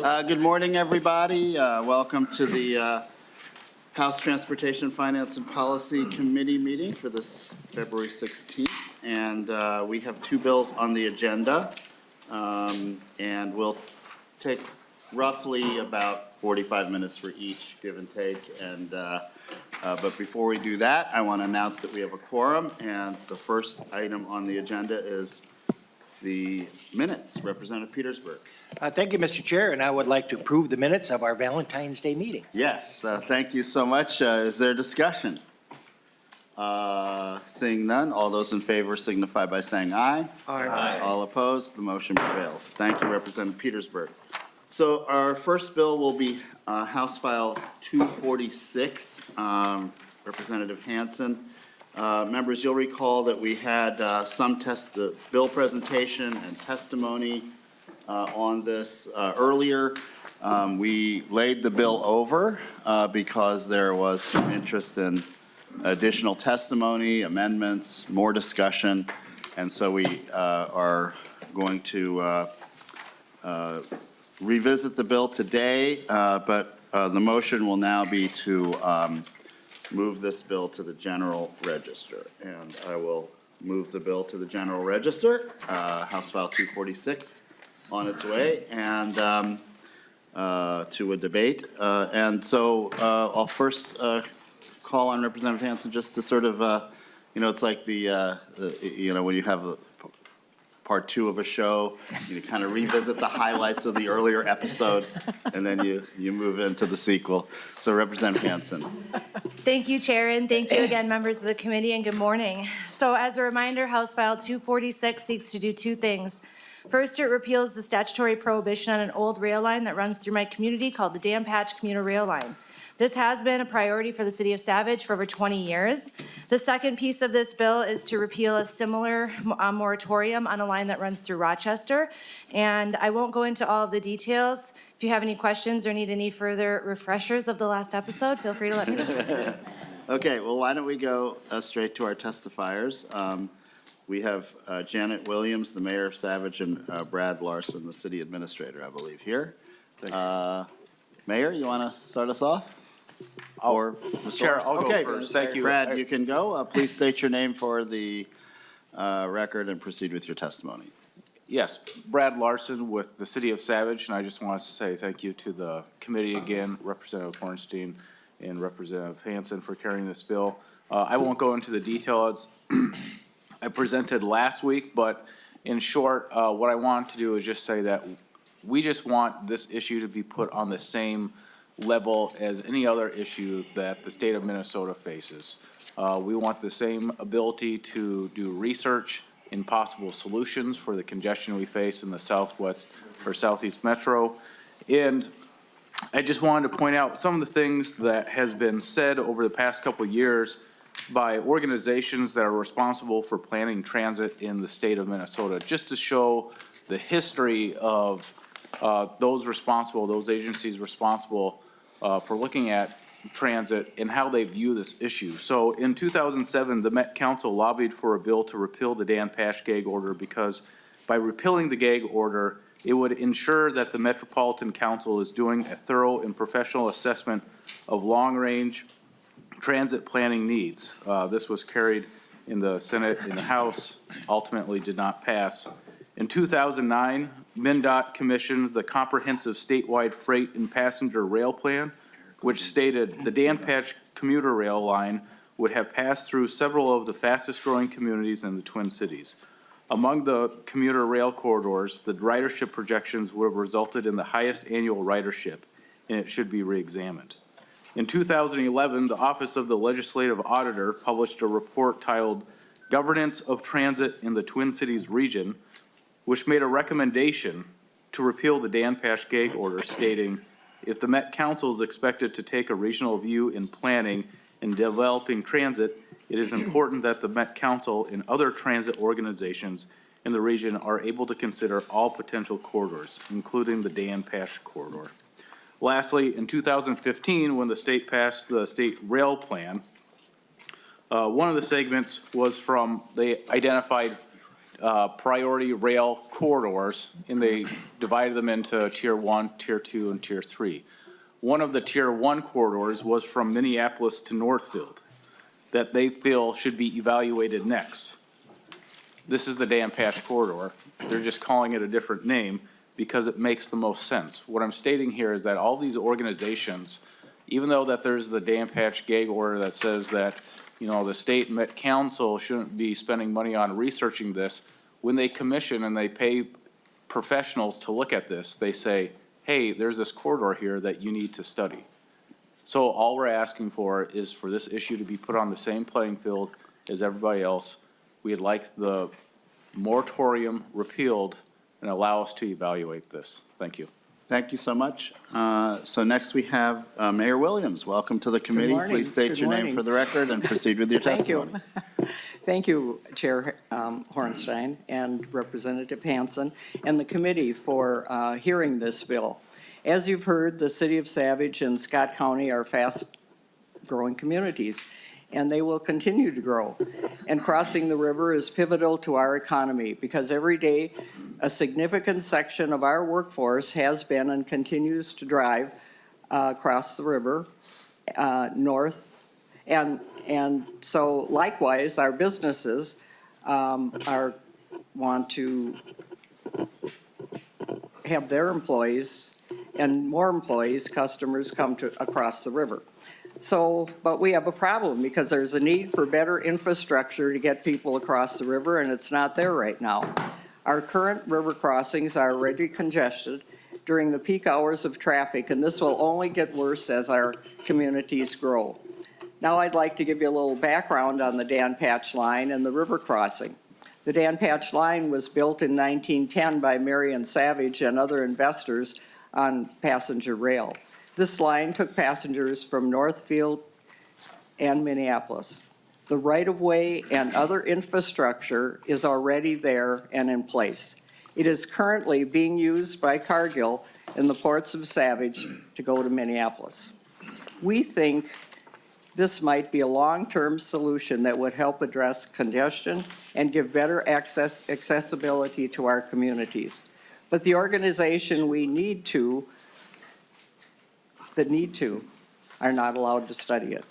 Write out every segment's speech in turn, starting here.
Good morning, everybody. Welcome to the House Transportation, Finance, and Policy Committee meeting for this February 16th. And we have two bills on the agenda. And we'll take roughly about 45 minutes for each, give and take. And but before we do that, I want to announce that we have a quorum. And the first item on the agenda is the minutes. Representative Petersburg. Thank you, Mr. Chair, and I would like to approve the minutes of our Valentine's Day meeting. Yes, thank you so much. Is there discussion? Seeing none, all those in favor signify by saying aye. Aye. All opposed, the motion prevails. Thank you, Representative Petersburg. So our first bill will be House File 246, Representative Hanson. Members, you'll recall that we had some bill presentation and testimony on this earlier. We laid the bill over because there was some interest in additional testimony, amendments, more discussion, and so we are going to revisit the bill today, but the motion will now be to move this bill to the General Register. And I will move the bill to the General Register, House File 246, on its way, and to a debate. And so I'll first call on Representative Hanson just to sort of, it's like the when you have a part two of a show, you kind of revisit the highlights of the earlier episode, and then you move into the sequel. So Representative Hanson. Thank you, Chair, and thank you again, members of the committee, and good morning. So as a reminder, House File 246 seeks to do two things. First, it repeals the statutory prohibition on an old rail line that runs through my community called the Dan Patch Commuter Rail Line. This has been a priority for the city of Savage for over 20 years. The second piece of this bill is to repeal a similar moratorium on a line that runs through Rochester. And I won't go into all of the details. If you have any questions or need any further refreshers of the last episode, feel free to let me know. Okay, well, why don't we go straight to our testifiers. We have Janet Williams, the mayor of Savage, and Brad Larson, the city administrator, I believe, here. Mayor, you want to start us off? Or Chair, I'll go first. Thank you. Brad, you can go. Please state your name for the record and proceed with your testimony. Yes, Brad Larson with the City of Savage, and I just want to say thank you to the committee again, Representative Hornstein and Representative Hanson for carrying this bill. I won't go into the details I presented last week, but in short, what I want to do is just say that we just want this issue to be put on the same level as any other issue that the state of Minnesota faces. We want the same ability to do research in possible solutions for the congestion we face in the southwest or southeast metro. And I just wanted to point out some of the things that has been said over the past couple of years by organizations that are responsible for planning transit in the state of Minnesota, just to show the history of those agencies responsible for looking at transit and how they view this issue. So in 2007, the Met Council lobbied for a bill to repeal the Dan Patch gag order because by repealing the gag order, it would ensure that the Metropolitan Council is doing a thorough and professional assessment of long-range transit planning needs. This was carried in the Senate and the House, ultimately did not pass. In 2009, MnDOT commissioned the Comprehensive Statewide Freight and Passenger Rail Plan, which stated the Dan Patch commuter rail line would have passed through several of the fastest growing communities in the Twin Cities. Among the commuter rail corridors, the ridership projections would have resulted in the highest annual ridership, and it should be reexamined. In 2011, the Office of the Legislative Auditor published a report titled Governance of Transit in the Twin Cities Region, which made a recommendation to repeal the Dan Patch gag order, stating, if the Met Council is expected to take a regional view in planning and developing transit, it is important that the Met Council and other transit organizations in the region are able to consider all potential corridors, including the Dan Patch corridor. Lastly, in 2015, when the state passed the state rail plan, one of the segments was they identified priority rail corridors, and they divided them into Tier 1, Tier 2, and Tier 3. One of the Tier 1 corridors was from Minneapolis to Northfield that they feel should be evaluated next. This is the Dan Patch corridor. They're just calling it a different name because it makes the most sense. What I'm stating here is that all these organizations, even though that there's the Dan Patch gag order that says that, you know, the state Met Council shouldn't be spending money on researching this, when they commission and they pay professionals to look at this, they say, hey, there's this corridor here that you need to study. So all we're asking for is for this issue to be put on the same playing field as everybody else. We'd like the moratorium repealed and allow us to evaluate this. Thank you. Thank you so much. So next we have Mayor Williams. Welcome to the committee. morning. Please state Good your name morning. for the record and proceed with your Thank testimony. you. Thank you, Chair Hornstein and Representative Hanson and the committee for hearing this bill. As you've heard, the city of Savage and Scott County are fast-growing communities, and they will continue to grow. And crossing the river is pivotal to our economy because every day a significant section of our workforce has been and continues to drive across the river north. And so likewise, our businesses want to have their employees and more employees, customers come to across the river. So, but we have a problem because there's a need for better infrastructure to get people across the river, and it's not there right now. Our current river crossings are already congested during the peak hours of traffic, and this will only get worse as our communities grow. Now I'd like to give you a little background on the Dan Patch Line and the river crossing. The Dan Patch Line was built in 1910 by Marion Savage and other investors on passenger rail. This line took passengers from Northfield and Minneapolis. The right-of-way and other infrastructure is already there and in place. It is currently being used by Cargill in the ports of Savage to go to Minneapolis. We think this might be a long-term solution that would help address congestion and give better accessibility to our communities. But the organization that need to are not allowed to study it.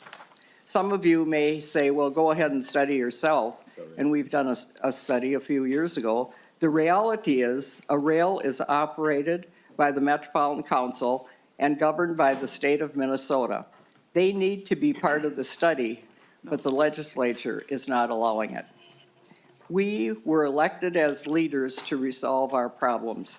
Some of you may say, well, go ahead and study yourself, and we've done a study a few years ago. The reality is a rail is operated by the Metropolitan Council and governed by the state of Minnesota. They need to be part of the study, but the legislature is not allowing it. We were elected as leaders to resolve our problems.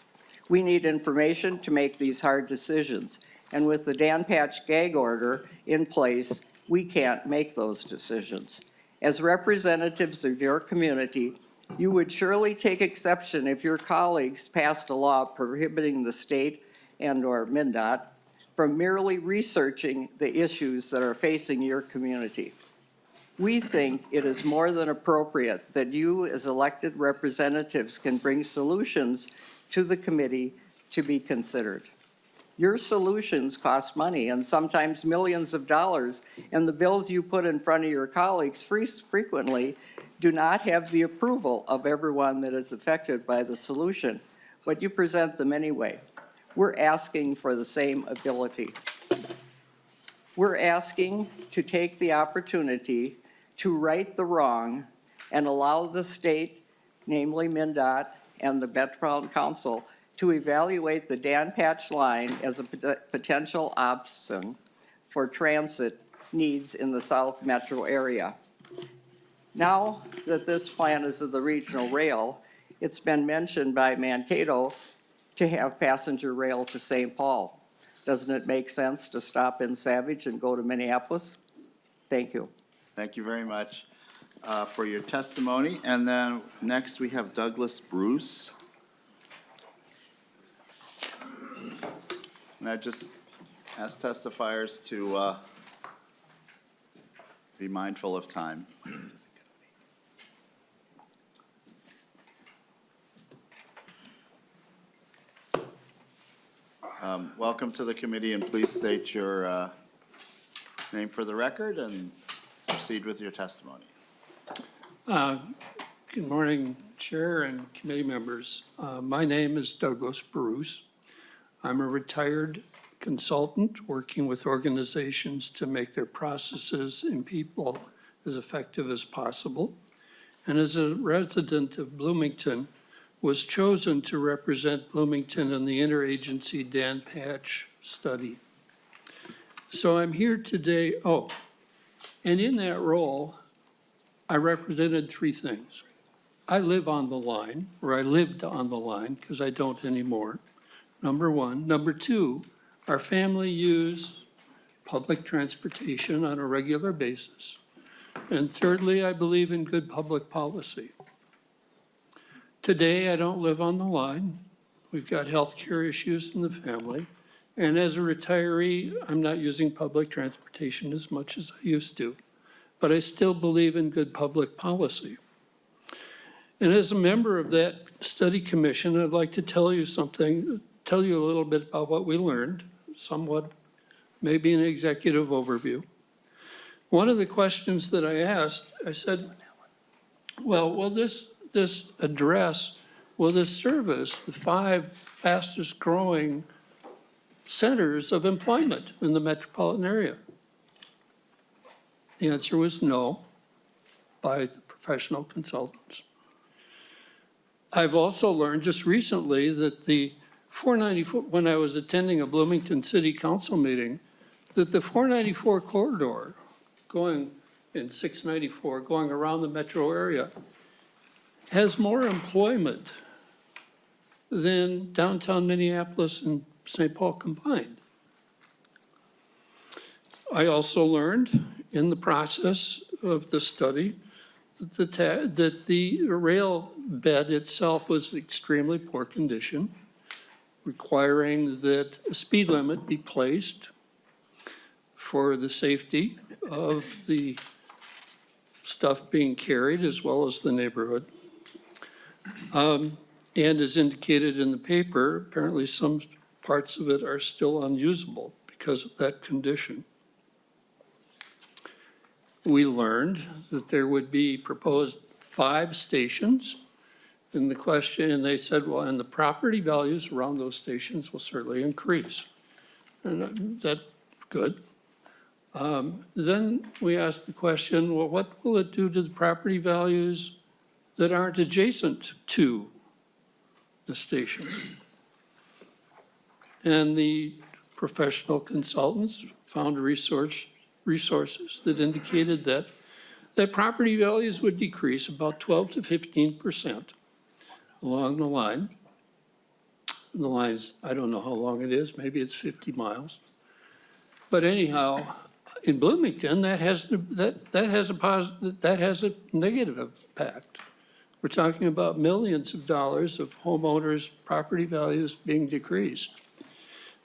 We need information to make these hard decisions. And with the Dan Patch gag order in place, we can't make those decisions. As representatives of your community, you would surely take exception if your colleagues passed a law prohibiting the state and/or MnDOT from merely researching the issues that are facing your community. We think it is more than appropriate that you as elected representatives can bring solutions to the committee to be considered. Your solutions cost money and sometimes millions of dollars, and the bills you put in front of your colleagues frequently do not have the approval of everyone that is affected by the solution, but you present them anyway. We're asking for the same ability. We're asking to take the opportunity to right the wrong and allow the state, namely MnDOT and the Metropolitan Council, to evaluate the Dan Patch Line as a potential option for transit needs in the South Metro area. Now that this plan is of the regional rail, it's been mentioned by Mankato to have passenger rail to St. Paul. Doesn't it make sense to stop in Savage and go to Minneapolis? Thank you. Thank you very much for your testimony. And then next we have Douglas Bruce. And I just ask testifiers to be mindful of time. Welcome to the committee, and please state your name for the record and proceed with your testimony. Good morning, Chair and committee members. My name is Douglas Bruce. I'm a retired consultant working with organizations to make their processes and people as effective as possible. And as a resident of Bloomington, was chosen to represent Bloomington in the interagency Dan Patch study. So I'm here today, and in that role, I represented three things. I live on the line, or I lived on the line, because I don't anymore, number one. Number two, our family use public transportation on a regular basis. And thirdly, I believe in good public policy. Today, I don't live on the line. We've got healthcare issues in the family. And as a retiree, I'm not using public transportation as much as I used to. But I still believe in good public policy. And as a member of that study commission, I'd like to tell you a little bit about what we learned, somewhat maybe an executive overview. One of the questions that I asked, I said, well, will this address, will this service the 5 fastest growing centers of employment in the metropolitan area? The answer was no, by the professional consultants. I've also learned just recently that the 494, when I was attending a Bloomington City Council meeting, that the 494 corridor going in 694, going around the metro area, has more employment than downtown Minneapolis and St. Paul combined. I also learned in the process of the study that the rail bed itself was in extremely poor condition, requiring that a speed limit be placed for the safety of the stuff being carried as well as the neighborhood. And as indicated in the paper, apparently some parts of it are still unusable because of that condition. We learned that there would be proposed 5 stations. And the question, and they said, well, and the property values around those stations will certainly increase. And that's good. Then we asked the question, well, what will it do to the property values that aren't adjacent to the station? And the professional consultants found resources that indicated that property values would decrease about 12 to 15% along the line. The line's, I don't know how long it is, maybe it's 50 miles. But anyhow, in Bloomington, that has a negative impact. We're talking about millions of dollars of homeowners' property values being decreased.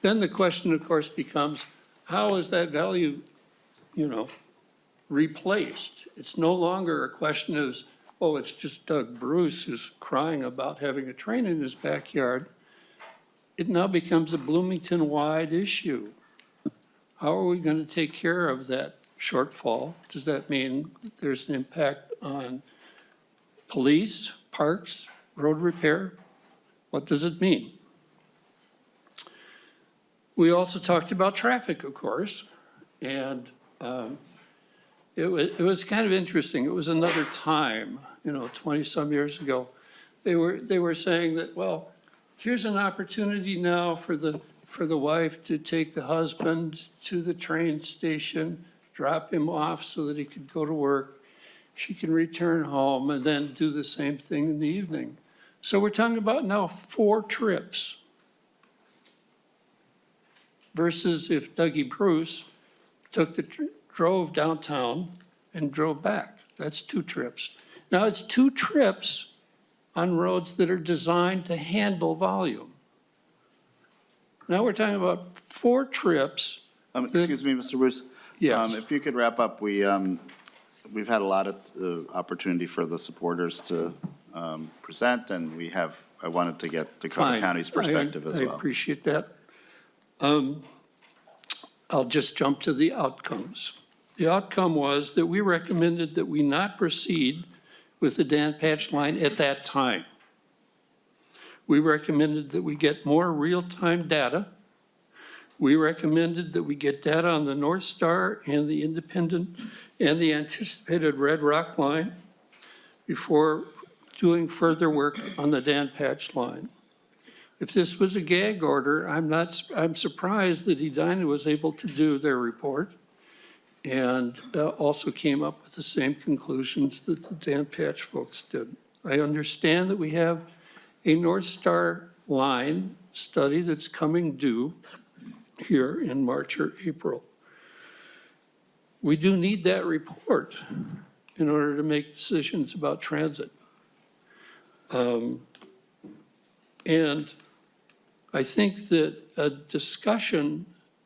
Then the question, of course, becomes, how is that value, replaced? It's no longer a question of, oh, it's just Doug Bruce who's crying about having a train in his backyard. It now becomes a Bloomington-wide issue. How are we going to take care of that shortfall? Does that mean that there's an impact on police, parks, road repair? What does it mean? We also talked about traffic, of course, and it was kind of interesting. It was another time, 20-some years ago. They were saying that, well, here's an opportunity now for the wife to take the husband to the train station, drop him off so that he could go to work. She can return home and then do the same thing in the evening. So we're talking about now 4 trips versus if Dougie Bruce drove downtown and drove back. That's 2 trips. Now it's 2 trips on roads that are designed to handle volume. Now we're talking about 4 trips. Excuse me, Mr. Bruce. Yes. If you could wrap up, we've had a lot of opportunity for the supporters to present, and I wanted to get Dakota Fine. County's perspective as well. I appreciate that. I'll just jump to the outcomes. The outcome was that we recommended that we not proceed with the Dan Patch line at that time. We recommended that we get more real-time data. We recommended that we get data on the North Star and the independent and the anticipated Red Rock line before doing further work on the Dan Patch line. If this was a gag order, I'm surprised that Edina was able to do their report and also came up with the same conclusions that the Dan Patch folks did. I understand that we have a North Star line study that's coming due here in March or April. We do need that report in order to make decisions about transit. And I think that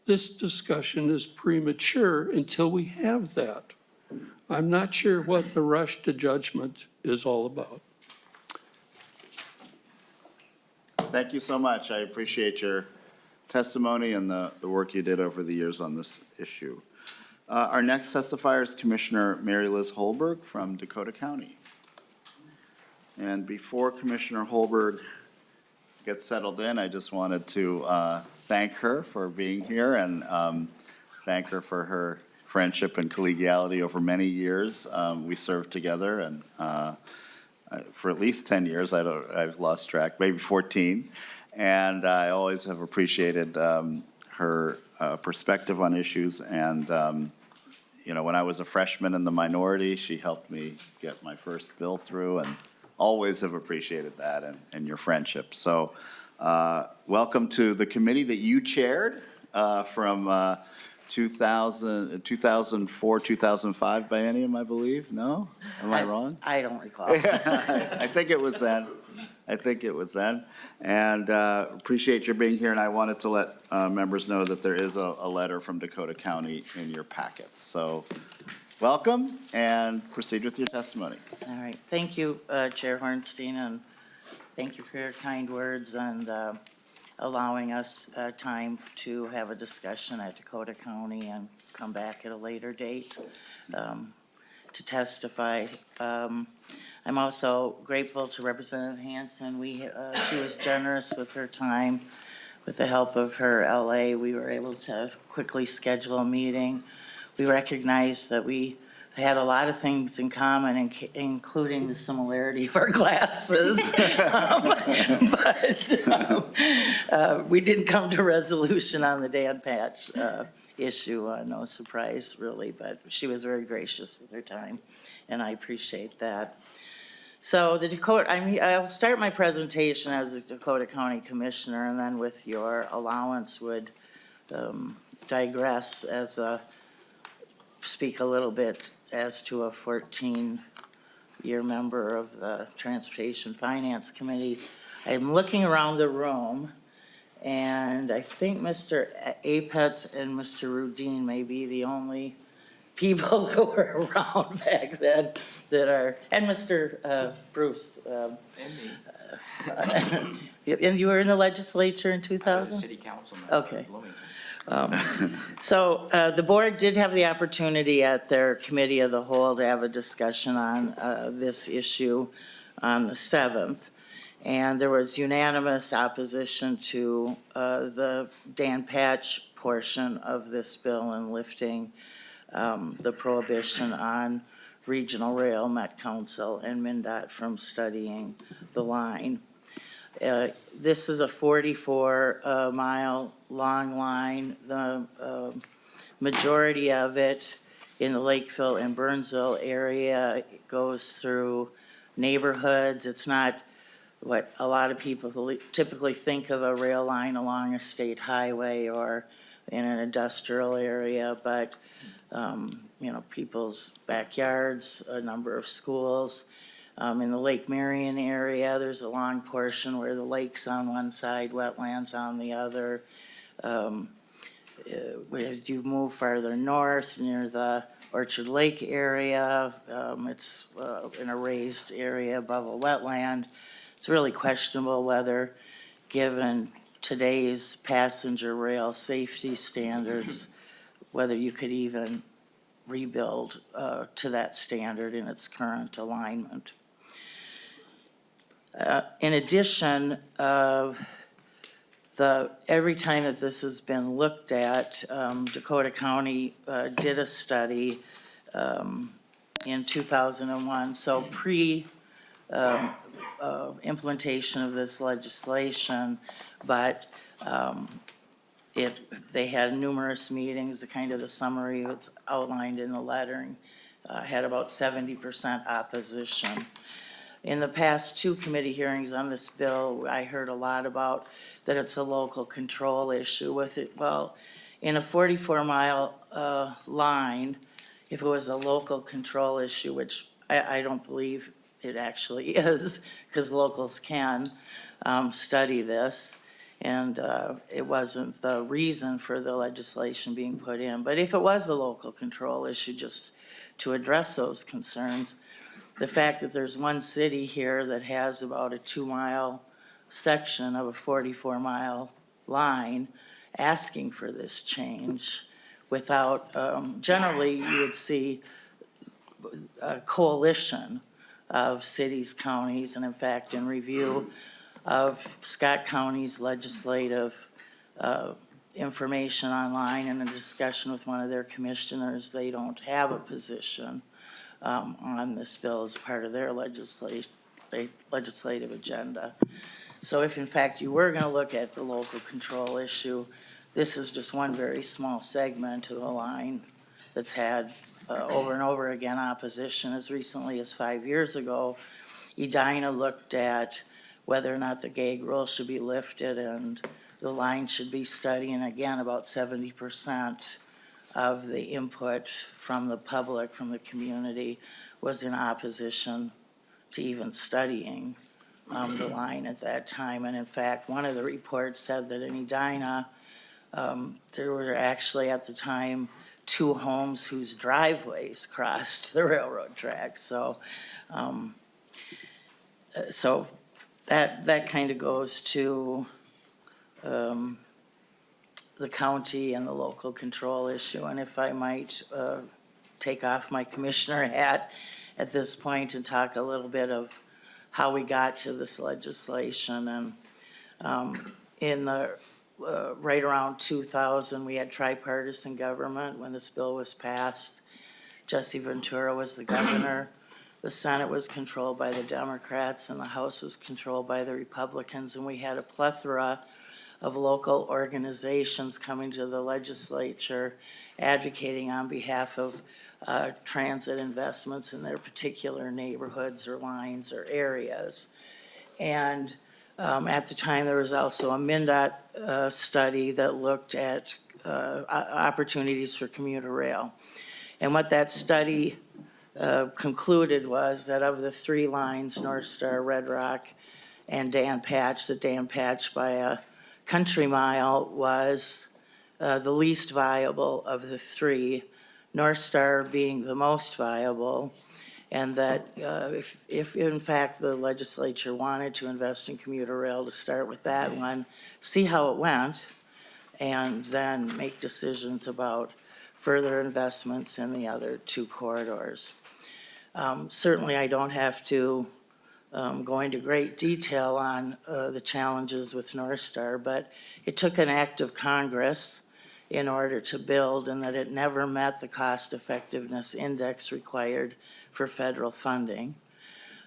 this discussion is premature until we have that. I'm not sure what the rush to judgment is all about. Thank you so much. I appreciate your testimony and the work you did over the years on this issue. Our next testifier is Commissioner Mary Liz Holberg from Dakota County. And before Commissioner Holberg gets settled in, I just wanted to thank her for being here and thank her for her friendship and collegiality over many years. We served together and for at least 10 years. I've lost track, maybe 14. And I always have appreciated her perspective on issues. And, when I was a freshman in the minority, she helped me get my first bill through and always have appreciated that and your friendship. So welcome to the committee that you chaired from 2004, 2005 biennium, I believe. No? Am I wrong? I don't recall. I think it was then. And appreciate your being here. And I wanted to let members know that there is a letter from Dakota County in your packets. So welcome and proceed with your testimony. All right. Thank you, Chair Hornstein, and thank you for your kind words and allowing us time to have a discussion at Dakota County and come back at a later date to testify. I'm also grateful to Representative Hanson. She was generous with her time. With the help of her LA, we were able to quickly schedule a meeting. We recognized that we had a lot of things in common, including the similarity of our glasses. But we didn't come to resolution on the Dan Patch issue. No surprise, really, but she was very gracious with her time, and I appreciate that. So I'll start my presentation as a Dakota County Commissioner, and then with your allowance would digress speak a little bit as to a 14-year member of the Transportation Finance Committee. I'm looking around the room, and I think Mr. Apetz and Mr. Rudin may be the only people that were around back then and Mr. Bruce. And you were in the legislature in 2000? City councilman. Okay. So the board did have the opportunity at their committee of the whole to have a discussion on this issue on the 7th. And there was unanimous opposition to the Dan Patch portion of this bill and lifting the prohibition on regional rail, Met Council, and MnDOT from studying the line. This is a 44-mile long line. The majority of it in the Lakeville and Burnsville area goes through neighborhoods. It's not what a lot of people typically think of a rail line along a state highway or in an industrial area, but people's backyards, a number of schools. In the Lake Marion area, there's a long portion where the lake's on one side, wetlands on the other. As you move farther north near the Orchard Lake area, it's in a raised area above a wetland. It's really questionable whether, given today's passenger rail safety standards, whether you could even rebuild to that standard in its current alignment. In addition, every time that this has been looked at, Dakota County did a study in 2001, so implementation of this legislation, but they had numerous meetings, the kind of the summary that's outlined in the lettering, had about 70% opposition. In the past two committee hearings on this bill, I heard a lot about that it's a local control issue with it. Well, in a 44-mile line, if it was a local control issue, which I don't believe it actually is, because locals can study this, and it wasn't the reason for the legislation being put in. But if it was a local control issue, just to address those concerns, the fact that there's one city here that has about a 2-mile section of a 44-mile line asking for this change without, generally you would see a coalition of cities, counties, and in fact, in review of Scott County's legislative information online and a discussion with one of their commissioners, they don't have a position on this bill as part of their legislative agenda. So if in fact you were gonna look at the local control issue, this is just one very small segment of a line that's had over and over again opposition. As recently as 5 years ago, Edina looked at whether or not the gag rule should be lifted and the line should be studied, and again, about 70% of the input from the public, from the community, was in opposition to even studying the line at that time. And in fact, one of the reports said that in Edina, there were actually at the time 2 homes whose driveways crossed the railroad track. So, that kind of goes to the county and the local control issue. And if I might take off my commissioner hat at this point and talk a little bit of how we got to this legislation. And in the right around 2000, we had tripartisan government when this bill was passed. Jesse Ventura was the governor. The Senate was controlled by the Democrats and the House was controlled by the Republicans. And we had a plethora of local organizations coming to the legislature advocating on behalf of transit investments in their particular neighborhoods or lines or areas. And at the time, there was also a MnDOT study that looked at opportunities for commuter rail. And what that study concluded was that of the 3 lines, North Star, Red Rock, and Dan Patch, that Dan Patch by a country mile was the least viable of the 3, North Star being the most viable, and that if in fact the legislature wanted to invest in commuter rail, to start with that one, see how it went, and then make decisions about further investments in the other 2 corridors. Certainly I don't have to go into great detail on the challenges with North Star, but it took an act of Congress in order to build, and that it never met the cost effectiveness index required for federal funding.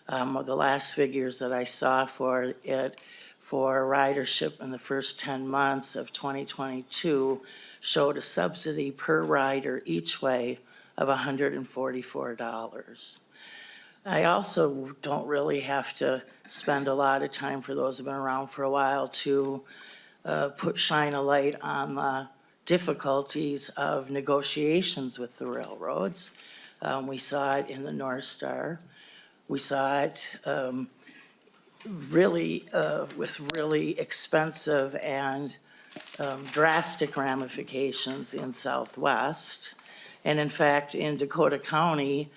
The last figures that I saw for it for ridership in the first 10 months of 2022 showed a subsidy per rider each way of $144. I also don't really have to spend a lot of time, for those who've been around for a while, to shine a light on the difficulties of negotiations with the railroads. We saw it in the North Star. We saw it really with really expensive and drastic ramifications in Southwest. And in fact, in Dakota County,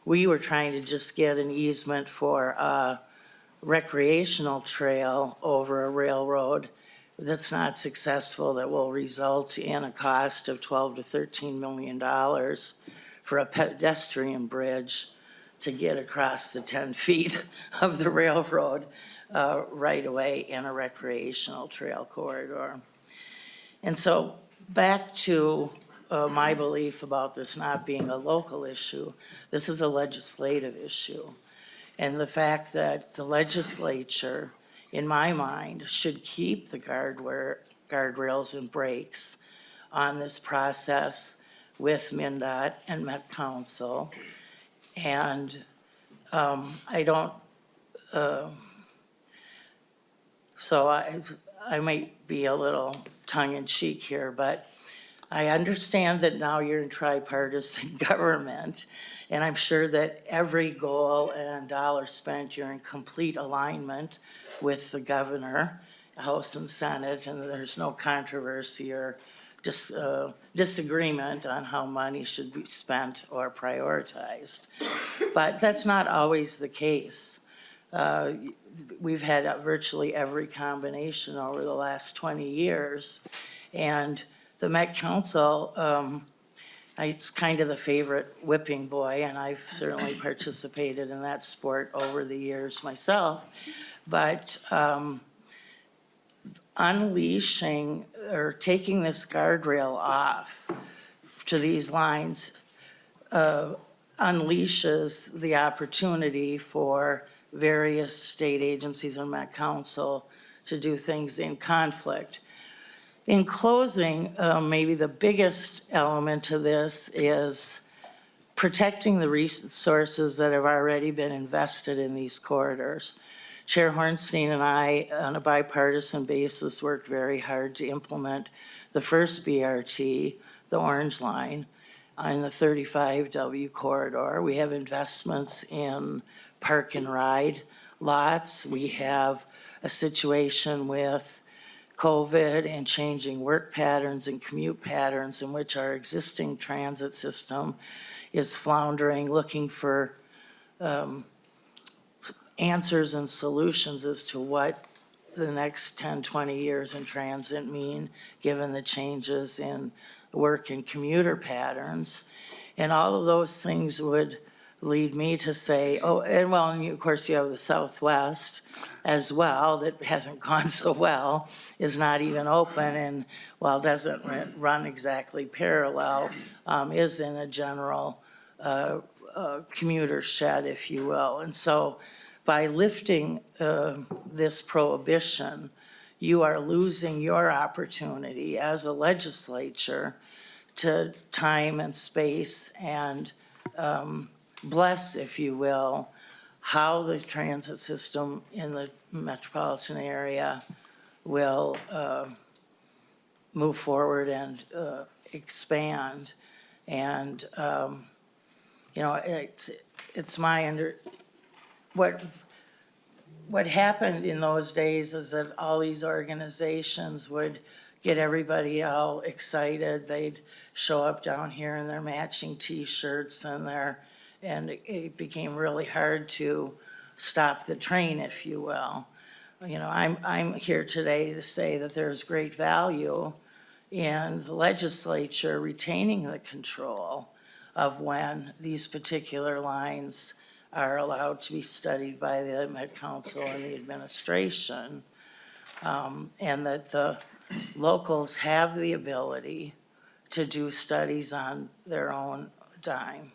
we were trying to just get an easement for a recreational trail over a railroad that's not successful, that will result in a cost of $12 to $13 million for a pedestrian bridge to get across the 10 feet of the railroad. right away in a recreational trail corridor. And so back to my belief about this not being a local issue, this is a legislative issue. And the fact that the legislature, in my mind, should keep the guardrails and brakes on this process with MnDOT and Met Council. And I don't, so I might be a little tongue-in-cheek here, but I understand that now you're in tripartisan government, and I'm sure that every goal and dollar spent, you're in complete alignment with the governor, House and Senate, and there's no controversy or disagreement on how money should be spent or prioritized. But that's not always the case. We've had virtually every combination over the last 20 years. And the Met Council, it's kind of the favorite whipping boy, and I've certainly participated in that sport over the years myself. But unleashing or taking this guardrail off to these lines unleashes the opportunity for various state agencies and Met Council to do things in conflict. In closing, maybe the biggest element to this is protecting the resources that have already been invested in these corridors. Chair Hornstein and I, on a bipartisan basis, worked very hard to implement the first BRT, the Orange Line, in the 35W corridor. We have investments in park and ride lots. We have a situation with COVID and changing work patterns and commute patterns in which our existing transit system is floundering, looking for answers and solutions as to what the next 10, 20 years in transit mean, given the changes in work and commuter patterns. And all of those things would lead me to say, oh, and well, and of course you have the Southwest as well that hasn't gone so well, is not even open, and while doesn't run exactly parallel, is in a general commuter shed, if you will. And so by lifting this prohibition, you are losing your opportunity as a legislature to time and space and bless, if you will, how the transit system in the metropolitan area will move forward and expand. And, you know, it's my what happened in those days is that all these organizations would get everybody all excited. They'd show up down here in their matching T-shirts and it became really hard to stop the train, if you will. You know, I'm here today to say that there's great value in the legislature retaining the control of when these particular lines are allowed to be studied by the Met Council and the administration, and that the locals have the ability to do studies on their own dime.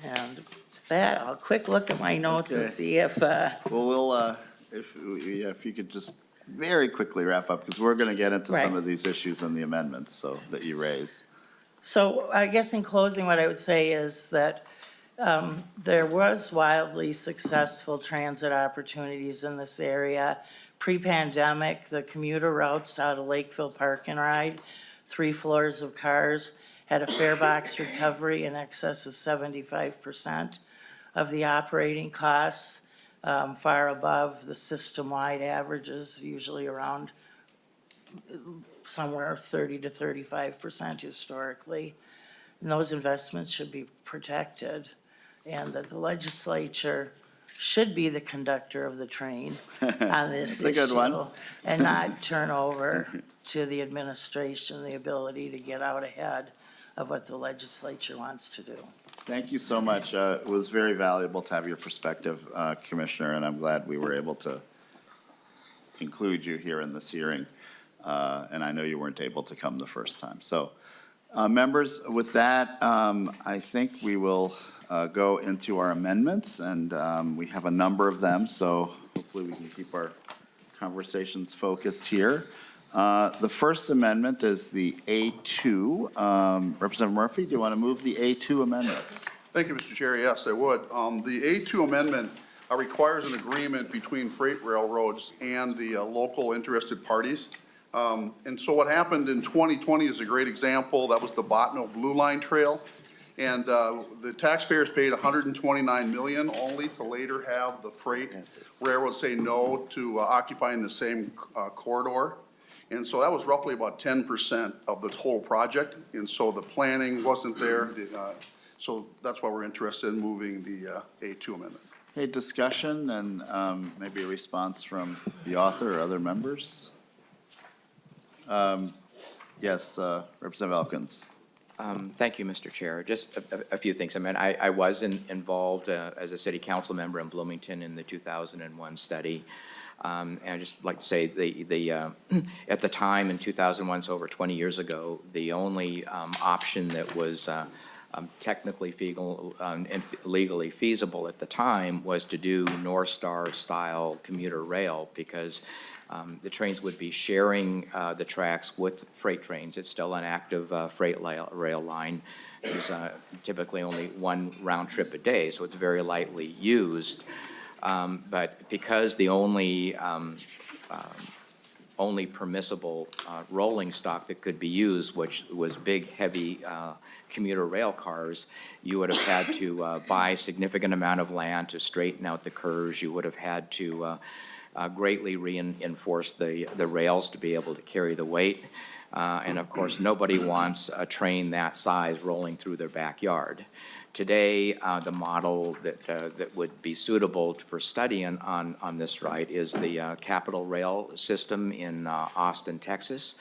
And with that, I'll quick look at my notes and Okay. see if, Well, if you could just very quickly wrap up, because we're going to get into some Right. of these issues and the amendments, so, that you raise. so I guess in closing, what I would say is that there was wildly successful transit opportunities in this area. Pre-pandemic, the commuter routes out of Lakeville Park and Ride, 3 floors of cars, had a fare box recovery in excess of 75% of the operating costs, far above the system-wide averages, usually around somewhere 30 to 35% historically. And those investments should be protected, and that the legislature should be the conductor of the train on this That's a good one. issue, and not turn over to the administration the ability to get out ahead of what the legislature wants to do. Thank you so much. It was very valuable to have your perspective, Commissioner, and I'm glad we were able to include you here in this hearing. And I know you weren't able to come the first time. So, members, with that, I think we will go into our amendments, and we have a number of them, so hopefully we can keep our conversations focused here. The first amendment is the A2. Representative Murphy, do you want to move the A2 amendment? Thank you, Mr. Chair. Yes, I would. The A2 amendment requires an agreement between freight railroads and the local interested parties. And so what happened in 2020 is a great example. That was the Botno Blue Line Trail. And the taxpayers paid $129 million, only to later have the freight railroad say no to occupying the same corridor. And so that was roughly about 10% of the total project. And so the planning wasn't there. So that's why we're interested in moving the A2 amendment. Okay, discussion and maybe a response from the author or other members? Yes, Representative Elkins. Thank you, Mr. Chair. Just a few things. I mean, I was involved as a city council member in Bloomington in the 2001 study. And I'd just like to say at the time in 2001, so over 20 years ago, the only option that was technically feasible and legally feasible at the time was to do North Star style commuter rail, because the trains would be sharing the tracks with freight trains. It's still an active freight rail line. There's typically only one round trip a day, so it's very lightly used. But because the only permissible rolling stock that could be used, which was big, heavy commuter rail cars, you would have had to buy a significant amount of land to straighten out the curves. You would have had to greatly reinforce the rails to be able to carry the weight. And of course, nobody wants a train that size rolling through their backyard. Today, the model that would be suitable for study on this right is the Capital Rail system in Austin, Texas,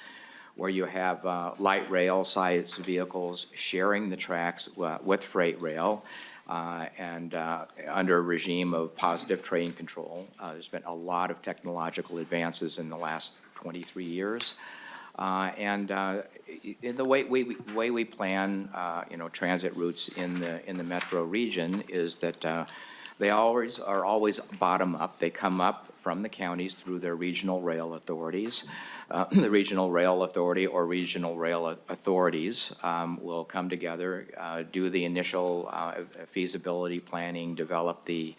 where you have light rail sized vehicles sharing the tracks with freight rail and under a regime of positive train control. There's been a lot of technological advances in the last 23 years. And in the way we plan, transit routes in the metro region is that they are always bottom up. They come up from the counties through their regional rail authorities. The regional rail authority or regional rail authorities will come together, do the initial feasibility planning, develop the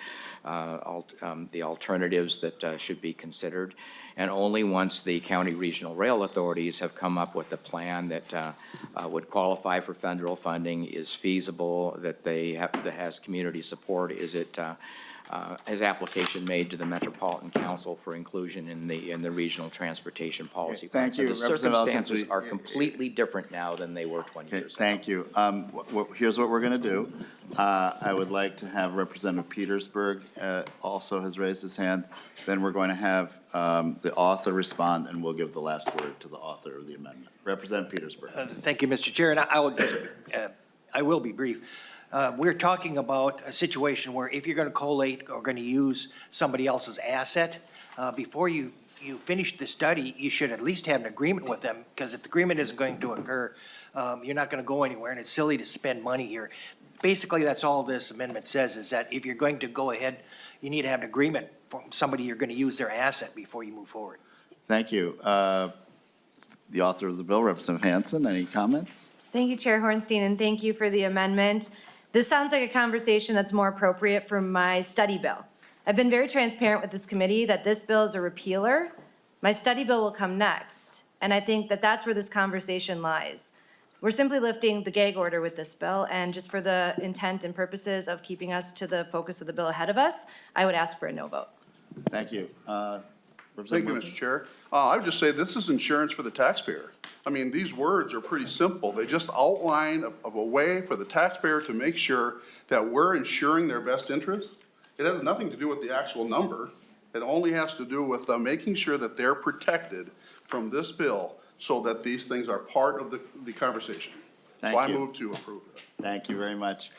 alternatives that should be considered. And only once the county regional rail authorities have come up with a plan that would qualify for federal funding, is feasible, that has community support, has application made to the Metropolitan Council for inclusion in the regional transportation policy plan. Thank you. So the Representative Elkins, circumstances are completely different now than they were 20 years ago. Thank you. Here's what we're going to do. I would like to have Representative Petersburg also has raised his hand. Then we're going to have the author respond, and we'll give the last word to the author of the amendment. Representative Petersburg. Thank you, Mr. Chair, and I will be brief. We're talking about a situation where if you're going to collate or going to use somebody else's asset, before you finish the study, you should at least have an agreement with them, because if the agreement isn't going to occur, you're not going to go anywhere, and it's silly to spend money here. Basically, that's all this amendment says, is that if you're going to go ahead, you need to have an agreement from somebody you're going to use their asset before you move forward. Thank you. The author of the bill, Representative Hanson, any comments? Thank you, Chair Hornstein, and thank you for the amendment. This sounds like a conversation that's more appropriate for my study bill. I've been very transparent with this committee that this bill is a repealer. My study bill will come next, and I think that that's where this conversation lies. We're simply lifting the gag order with this bill, and just for the intent and purposes of keeping us to the focus of the bill ahead of us, I would ask for a no vote. Thank you. Thank you, Mr. Chair. I would just say this is insurance for the taxpayer. I mean, these words are pretty simple. They just outline of a way for the taxpayer to make sure that we're ensuring their best interests. It has nothing to do with the actual number. It only has to do with making sure that they're protected from this bill so that these things are part of the conversation. Thank So I you. move to approve that. Thank you very much.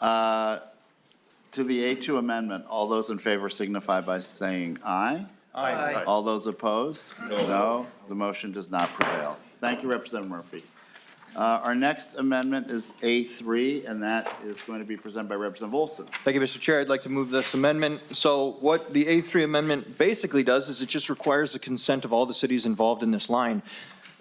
To the A2 amendment, all those in favor signify by saying aye. Aye. All those opposed? No. The motion does not prevail. Thank you, Representative Murphy. Our next amendment is A3, and that is going to be presented by Representative Olson. Thank you, Mr. Chair. I'd like to move this amendment. So what the A3 amendment basically does is it just requires the consent of all the cities involved in this line.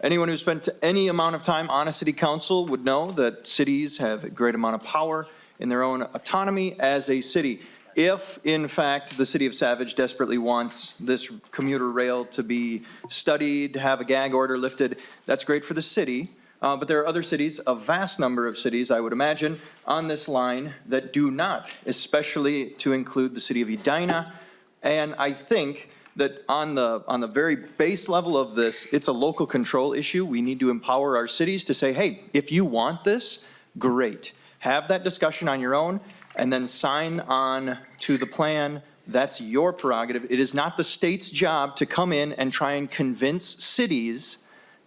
Anyone who spent any amount of time on a city council would know that cities have a great amount of power in their own autonomy as a city. If, in fact, the city of Savage desperately wants this commuter rail to be studied, have a gag order lifted, that's great for the city. But there are other cities, a vast number of cities, I would imagine, on this line that do not, especially to include the city of Edina. And I think that on the very base level of this, it's a local control issue. We need to empower our cities to say, hey, if you want this, great. Have that discussion on your own and then sign on to the plan. That's your prerogative. It is not the state's job to come in and try and convince cities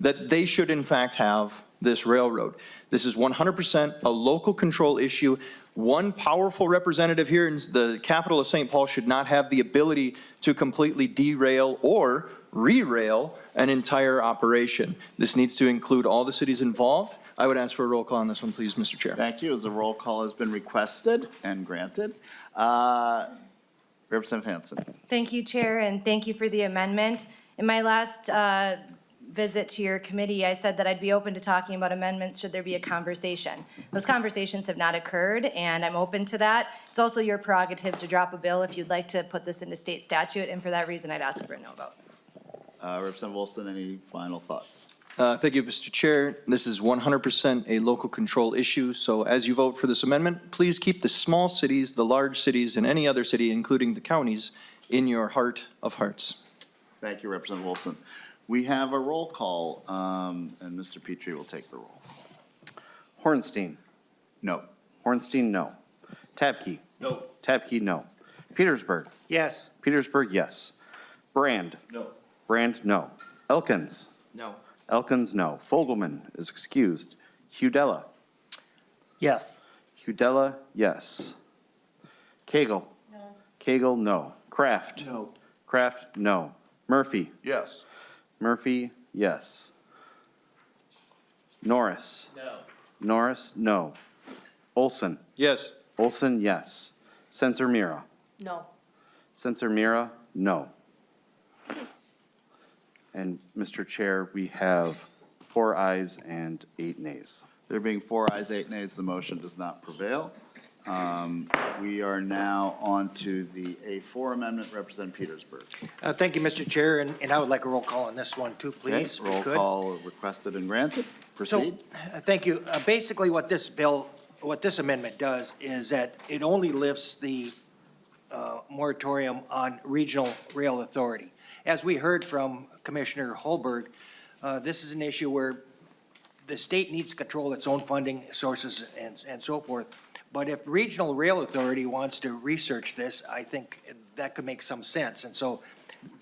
that they should in fact have this railroad. This is 100% a local control issue. One powerful representative here in the capital of St. Paul should not have the ability to completely derail or re-rail an entire operation. This needs to include all the cities involved. I would ask for a roll call on this one, please, Mr. Chair. Thank you. As a roll call has been requested and granted. Representative Hanson. Thank you, Chair, and thank you for the amendment. In my last visit to your committee, I said that I'd be open to talking about amendments should there be a conversation. Those conversations have not occurred, and I'm open to that. It's also your prerogative to drop a bill if you'd like to put this into state statute, and for that reason, I'd ask for a no vote. Representative Wilson, any final thoughts? Thank you, Mr. Chair. This is 100% a local control issue, so as you vote for this amendment, please keep the small cities, the large cities, and any other city, including the counties, in your heart of hearts. Thank you, Representative Wilson. We have a roll call, and Mr. Petrie will take the roll. Hornstein. No. Hornstein, no. Tabke. No. Tabke, no. Petersburg. Yes. Petersburg, yes. Brand. No. Brand, no. Elkins. No. Elkins, no. Fogelman is excused. Hudella. Yes. Hudella, yes. Cagle. No. Cagle, no. Kraft. No. Kraft, no. Murphy. Yes. Murphy, yes. Norris. No. Norris, no. Olson. Yes. Olson, yes. Censor Mira. No. Censor Mira, no. And Mr. Chair, we have 4 ayes and 8 nays. There being 4 ayes, 8 nays, the motion does not prevail. We are now on to the A4 amendment, Representative Petersburg. Thank you, Mr. Chair, and I would like a roll call on this one too, Okay, please. if we roll could. call requested and granted. So, Proceed. thank you. Basically, what this amendment does is that it only lifts the moratorium on regional rail authority. As we heard from Commissioner Holberg, this is an issue where the state needs to control its own funding sources and so forth. But if regional rail authority wants to research this, I think that could make some sense. And so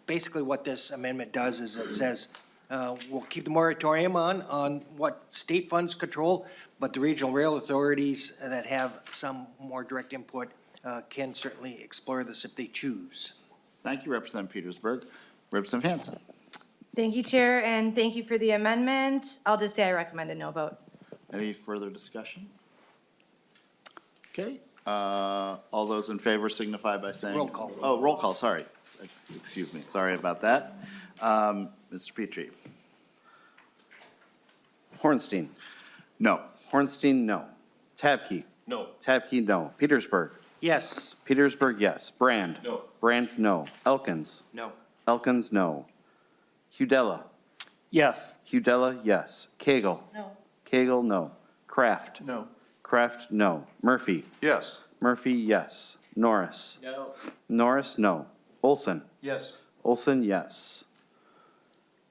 basically what this amendment does is it says, we'll keep the moratorium on what state funds control, but the regional rail authorities that have some more direct input can certainly explore this if they choose. Thank you, Representative Petersburg. Representative Hanson. Thank you, Chair, and thank you for the amendment. I'll just say I recommend a no vote. Any further discussion? Okay, all those in favor signify by saying. Roll call. Oh, roll call, sorry. Excuse me, sorry about that. Mr. Petrie. Hornstein. No. Hornstein, no. Tabke. No. Tabke, no. Petersburg. Yes. Petersburg, yes. Brand. No. Brand, no. Elkins. No. Elkins, no. Hudella. Yes. Hudella, yes. Cagle. No. Cagle, no. Kraft. No. Kraft, no. Murphy. Yes. Murphy, yes. Norris. No. Norris, no. Olson. Yes. Olson, yes.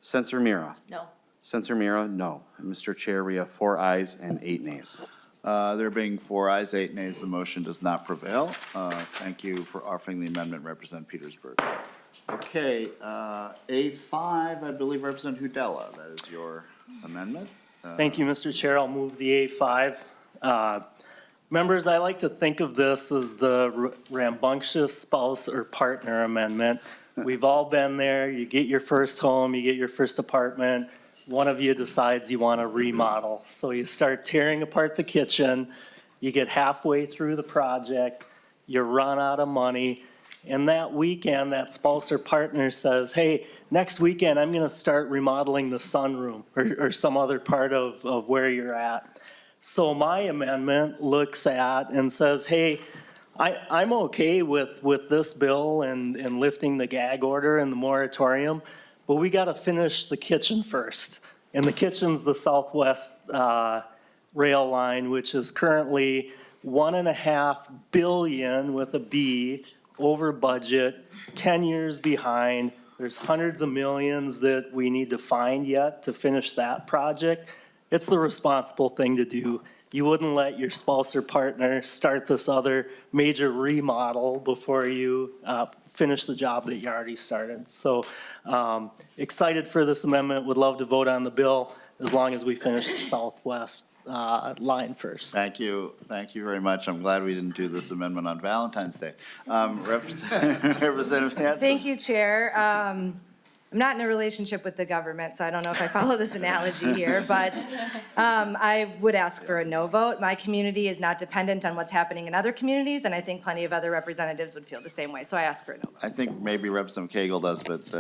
Censor Mira. No. Censor Mira, no. And Mr. Chair, we have 4 ayes and 8 nays. There being 4 ayes, 8 nays, the motion does not prevail. Thank you for offering the amendment, Representative Petersburg. Okay, A5, I believe Representative Hudella, that is your amendment. Thank you, Mr. Chair. I'll move the A5. Members, I like to think of this as the rambunctious spouse or partner amendment. We've all been there. You get your first home, you get your first apartment. One of you decides you want to remodel. So you start tearing apart the kitchen. You get halfway through the project, you run out of money. And that weekend, that spouse or partner says, hey, next weekend, I'm going to start remodeling the sunroom or some other part of where you're at. So my amendment looks at and says, hey, I'm okay with this bill and lifting the gag order and the moratorium, but we got to finish the kitchen first. And the kitchen's the southwest rail line, which is currently $1.5 billion with a B over budget, 10 years behind. There's hundreds of millions that we need to find yet to finish that project. It's the responsible thing to do. You wouldn't let your spouse or partner start this other major remodel before you finish the job that you already started. So excited for this amendment, would love to vote on the bill as long as we finish the southwest line first. Thank you very much. I'm glad we didn't do this amendment on Valentine's Day. Representative Hanson? Thank you, Chair. I'm not in a relationship with the government, so I don't know if I follow this analogy here, but I would ask for a no vote. My community is not dependent on what's happening in other communities, and I think plenty of other representatives would feel the same way, so I ask for a no vote. I think maybe Representative Cagle does, but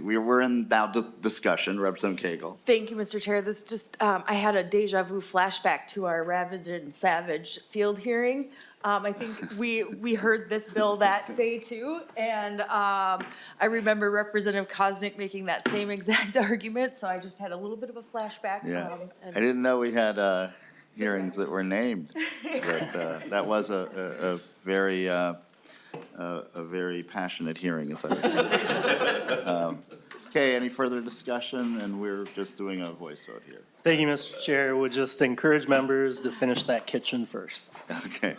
we're in now discussion. Representative Cagle. Thank you, Mr. Chair. This just, I had a deja vu flashback to our Ravaged and Savage field hearing. I think we heard this bill that day too, and I remember Representative Koznick making that same exact argument, so I just had a little bit of a flashback. Yeah, I didn't know we had hearings that were named, but that was a very passionate hearing, as I recall. Okay, any further discussion? And we're just doing a voice vote here. Thank you, Mr. Chair. Would just encourage members to finish that kitchen first. Okay.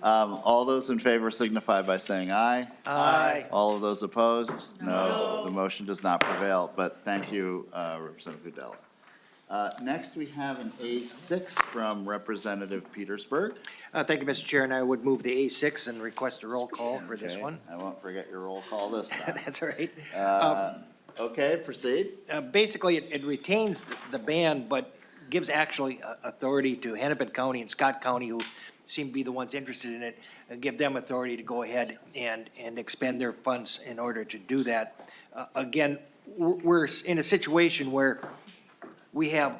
All those in favor signify by saying aye. Aye. All of those opposed? No. The motion does not prevail, but thank you, Representative Goodell. Next, we have an A6 from Representative Petersburg. Thank you, Mr. Chair, and I would move the A6 and request a roll call for this Okay, one. I won't forget your roll call this time. That's all right. Okay, proceed. Basically, it retains the ban, but gives actually authority to Hennepin County and Scott County, who seem to be the ones interested in it, and give them authority to go ahead and expend their funds in order to do that. Again, we're in a situation where we have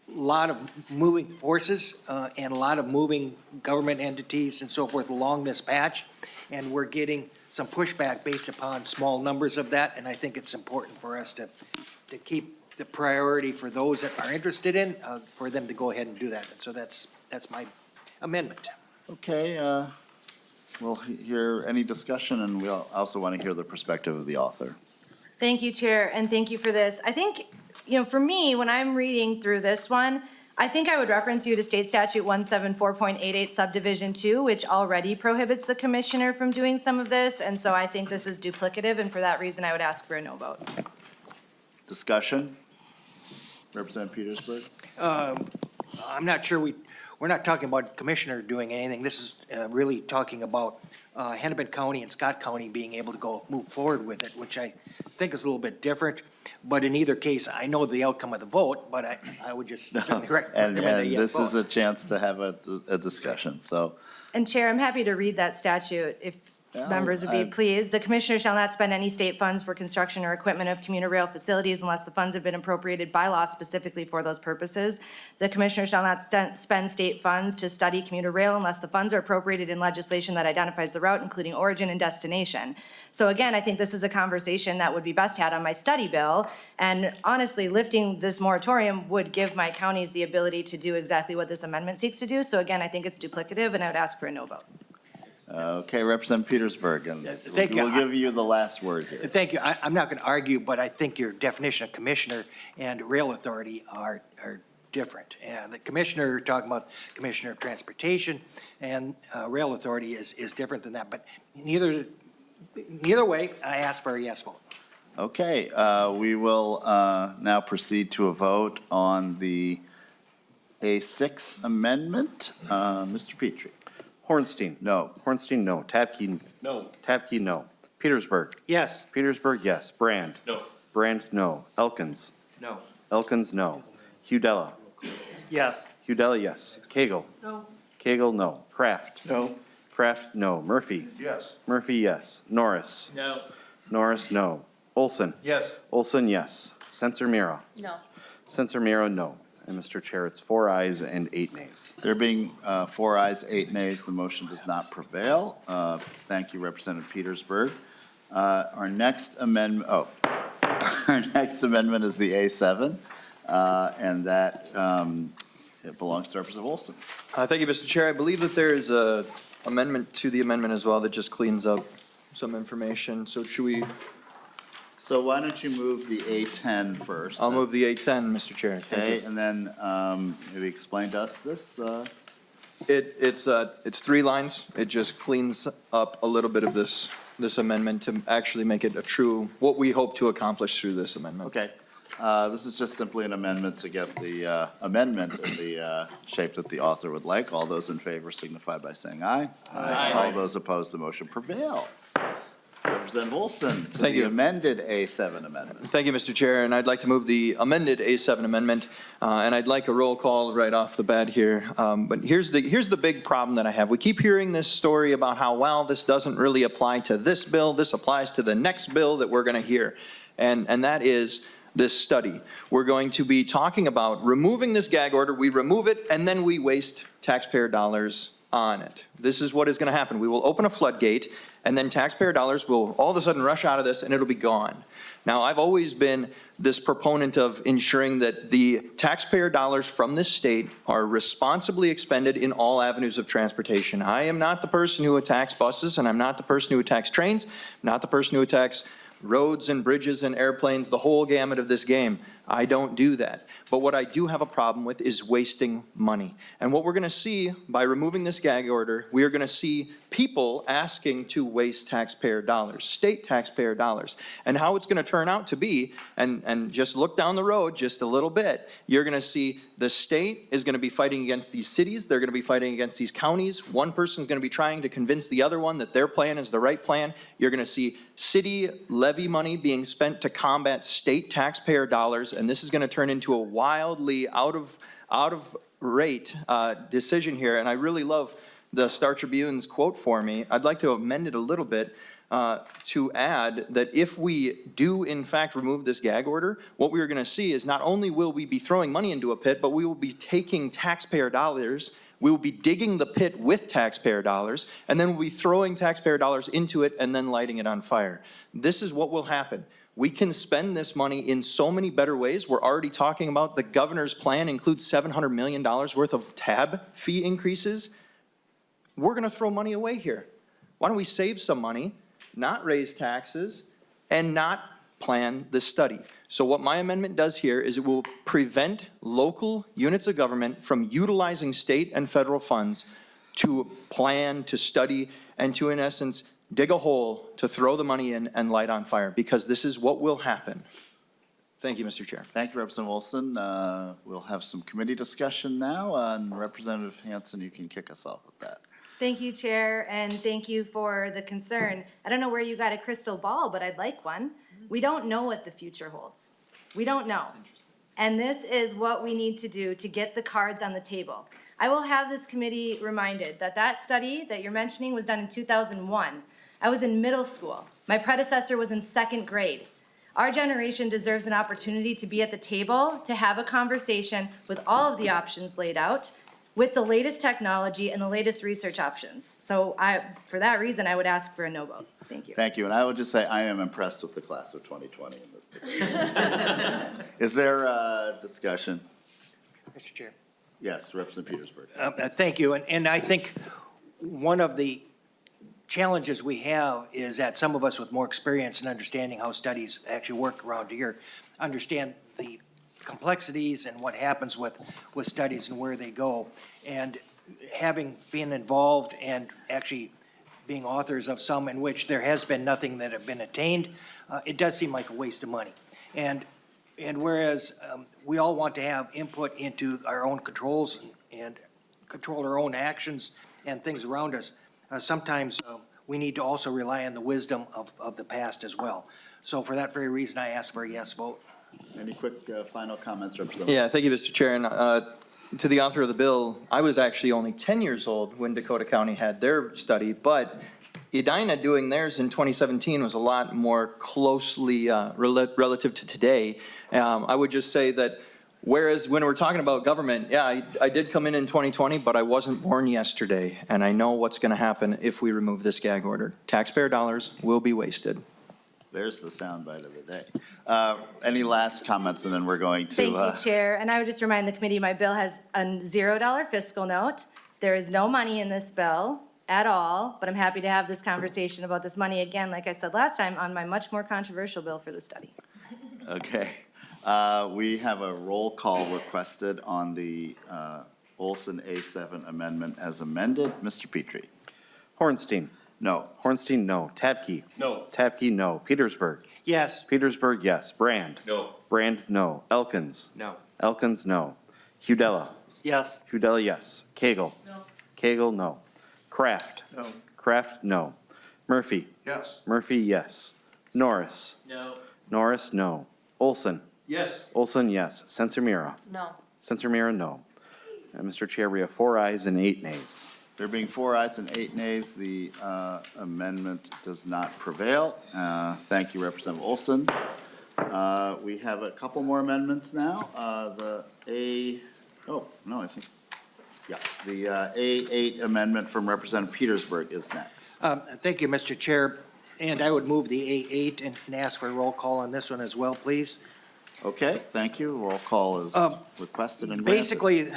a lot of moving forces and a lot of moving government entities and so forth along this patch, and we're getting some pushback based upon small numbers of that, and I think it's important for us to keep the priority for those that are interested in, for them to go ahead and do that. And so that's my amendment. Okay, we'll hear any discussion, and we'll also want to hear the perspective of the author. Thank you, Chair, and thank you for this. I think, for me, when I'm reading through this one, I think I would reference you to State Statute 174.88 Subdivision 2, which already prohibits the commissioner from doing some of this, and so I think this is duplicative, and for that reason, I would ask for a no vote. Discussion? Representative Petersburg? I'm not sure we're not talking about commissioner doing anything. This is really talking about Hennepin County and Scott County being able to move forward with it, which I think is a little bit different. But in either case, I know the outcome of the vote, but I would just certainly recommend a yes This is vote. a chance to have a discussion, so. And Chair, I'm happy to read that statute if members would be pleased. The commissioner shall not spend any state funds for construction or equipment of commuter rail facilities unless the funds have been appropriated by law specifically for those purposes. The commissioner shall not spend state funds to study commuter rail unless the funds are appropriated in legislation that identifies the route, including origin and destination. So again, I think this is a conversation that would be best had on my study bill. And honestly, lifting this moratorium would give my counties the ability to do exactly what this amendment seeks to do. So again, I think it's duplicative, and I would ask for a no vote. Okay, Representative Petersburg, and Thank you. we'll give you the last word here. Thank you. I'm not going to argue, but I think your definition of commissioner and rail authority are different. And the commissioner, you're talking about commissioner of transportation, and rail authority is different than that. But neither way, I ask for a yes vote. Okay, we will now proceed to a vote on the A6 amendment. Mr. Petrie. Hornstein. No. Hornstein, no. Tapke. No. Tapke, no. Petersburg. Yes. Petersburg, yes. Brand. No. Brand, no. Elkins. No. Elkins, no. Hudella. Yes. Hudella, yes. Cagle. No. Cagle, no. Kraft. No. Kraft, no. Murphy. Yes. Murphy, yes. Norris. No. Norris, no. Olson. Yes. Olson, yes. Censor Mira. No. Censor Mira, no. And Mr. Chair, it's 4 ayes and 8 nays. There being 4 ayes, 8 nays, the motion does not prevail. Thank you, Representative Petersburg. Our next amendment, our next amendment is the A7, and that it belongs to Representative Olson. Thank you, Mr. Chair. I believe that there is a amendment to the amendment as well that just cleans up some information. So should we, So why don't you move the A10 first? I'll move the A10, Mr. Chair. Thank you. Okay, and then maybe explain to us this. It's 3 lines. It just cleans up a little bit of this amendment to actually make it a true, what we hope to accomplish through this amendment. Okay, this is just simply an amendment to get the amendment in the shape that the author would like. All those in favor signify by saying aye. Aye. All those opposed, the motion prevails. Representative Olson to Thank the you. amended A7 amendment. Thank you, Mr. Chair, and I'd like to move the amended A7 amendment, and I'd like a roll call right off the bat here. But here's the big problem that I have. We keep hearing this story about how, well, this doesn't really apply to this bill, this applies to the next bill that we're going to hear, and that is this study. We're going to be talking about removing this gag order, we remove it, and then we waste taxpayer dollars on it. This is what is going to happen. We will open a floodgate, and then taxpayer dollars will all of a sudden rush out of this, and it'll be gone. Now, I've always been this proponent of ensuring that the taxpayer dollars from this state are responsibly expended in all avenues of transportation. I am not the person who attacks buses, and I'm not the person who attacks trains, not the person who attacks roads and bridges and airplanes, the whole gamut of this game. I don't do that. But what I do have a problem with is wasting money. And what we're going to see by removing this gag order, we are going to see people asking to waste taxpayer dollars, state taxpayer dollars. And how it's going to turn out to be, and just look down the road just a little bit, you're going to see the state is going to be fighting against these cities. They're going to be fighting against these counties. One person's going to be trying to convince the other one that their plan is the right plan. You're going to see city levy money being spent to combat state taxpayer dollars, and this is going to turn into a wildly out of rate decision here. And I really love the Star Tribune's quote for me. I'd like to amend it a little bit to add that if we do in fact remove this gag order, what we are going to see is not only will we be throwing money into a pit, but we will be taking taxpayer dollars, we will be digging the pit with taxpayer dollars, and then we'll be throwing taxpayer dollars into it and then lighting it on fire. This is what will happen. We can spend this money in so many better ways. We're already talking about the governor's plan includes $700 million worth of tab fee increases. We're going to throw money away here. Why don't we save some money, not raise taxes, and not plan the study? So what my amendment does here is it will prevent local units of government from utilizing state and federal funds to plan, to study, and to, in essence, dig a hole to throw the money in and light on fire, because this is what will happen. Thank you, Mr. Chair. Thank you, Representative Olson. We'll have some committee discussion now, and Representative Hanson, you can kick us off with that. Thank you, Chair, and thank you for the concern. I don't know where you got a crystal ball, but I'd like one. We don't know what the future holds. We don't know. And this is what we need to do to get the cards on the table. I will have this committee reminded that that study that you're mentioning was done in 2001. I was in middle school. My predecessor was in 2nd grade. Our generation deserves an opportunity to be at the table, to have a conversation with all of the options laid out, with the latest technology and the latest research options. So for that reason, I would ask for a no vote. Thank you. Thank you, and I would just say I am impressed with the class of 2020 in this debate. Is there a discussion? Mr. Chair. Yes, Representative Petersburg. Thank you. And I think one of the challenges we have is that some of us with more experience in understanding how studies actually work around here understand the complexities and what happens with studies and where they go. And having been involved and actually being authors of some in which there has been nothing that have been attained, it does seem like a waste of money. And whereas we all want to have input into our own controls and control our own actions and things around us, sometimes we need to also rely on the wisdom of the past as well. So for that very reason, I ask for a yes vote. Any quick final comments, Representative? Yeah, thank you, Mr. Chair. And to the author of the bill, I was actually only 10 years old when Dakota County had their study, but Edina doing theirs in 2017 was a lot more closely relative to today. I would just say that whereas when we're talking about government, yeah, I did come in 2020, but I wasn't born yesterday, and I know what's going to happen if we remove this gag order. Taxpayer dollars will be wasted. There's the soundbite of the day. Any last comments, and then we're going to. Thank you, Chair. And I would just remind the committee, my bill has a $0 fiscal note. There is no money in this bill at all, but I'm happy to have this conversation about this money again, like I said last time, on my much more controversial bill for the study. Okay. We have a roll call requested on the Olson A7 amendment as amended. Mr. Petrie? Hornstein. No. Hornstein, no. Tabke. No. Tabke, no. Petersburg. Yes. Petersburg, yes. Brand. No. Brand, no. Elkins. No. Elkins, no. Hudella. Yes. Hudella, yes. Kegel. No. Kegel, no. Kraft. No. Kraft, no. Murphy. Yes. Murphy, yes. Norris. No. Norris, no. Olson. Yes. Olson, yes. Sensormira. No. Sensormira, no. And Mr. Chair, we have 4 ayes and 8 nays. There being 4 ayes and 8 nays, the amendment does not prevail. Thank you, Representative Olson. We have a couple more amendments now. The A8 amendment from Representative Petersburg is next. Thank you, Mr. Chair. And I would move the A8 and ask for a roll call on this one as well, please. Okay, thank you. Roll call is requested and granted. Basically,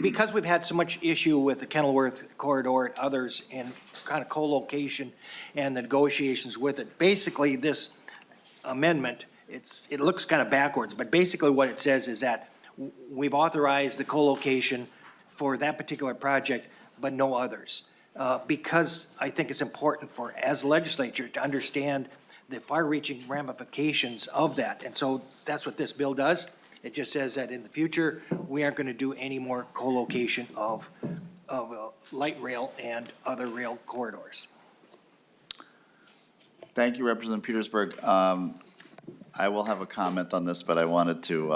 because we've had so much issue with the Kenilworth corridor and others and kind of co-location and the negotiations with it, basically this amendment, it looks kind of backwards, but basically what it says is that we've authorized the co-location for that particular project, but no others. Because I think it's important for, as legislature, to understand the far-reaching ramifications of that. And so that's what this bill does. It just says that in the future, we aren't going to do any more co-location of light rail and other rail corridors. Thank you, Representative Petersburg. I will have a comment on this, but I wanted to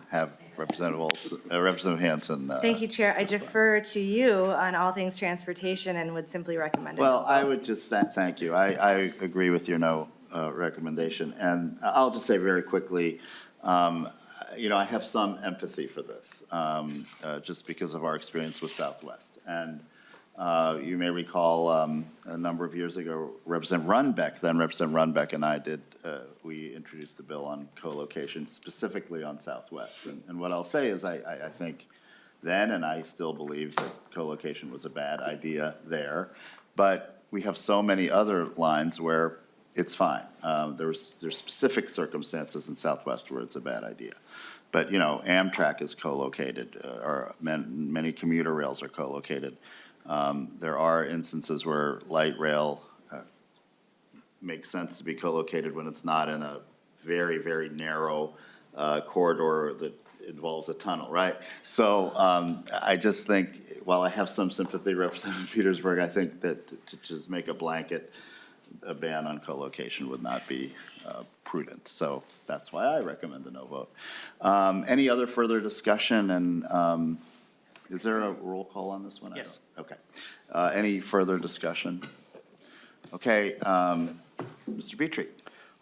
have Representative Hanson. Thank you, Chair. I defer to you on all things transportation and would simply recommend it. Well, I would just thank you. I agree with your no recommendation. And I'll just say very quickly, I have some empathy for this, just because of our experience with Southwest. And you may recall a number of years ago, Representative Runbeck and I we introduced a bill on co-location specifically on Southwest. And what I'll say is I think then, and I still believe that co-location was a bad idea there, but we have so many other lines where it's fine. There's specific circumstances in Southwest where it's a bad idea. But, Amtrak is co-located, or many commuter rails are co-located. There are instances where light rail makes sense to be co-located when it's not in a very, very narrow corridor that involves a tunnel, right? So I just think, while I have some sympathy, Representative Petersburg, I think that to just make a blanket a ban on co-location would not be prudent. So that's why I recommend a no vote. Any other further discussion? And is there a roll call on this one? Yes. Okay. Any further discussion? Okay, Mr. Petrie?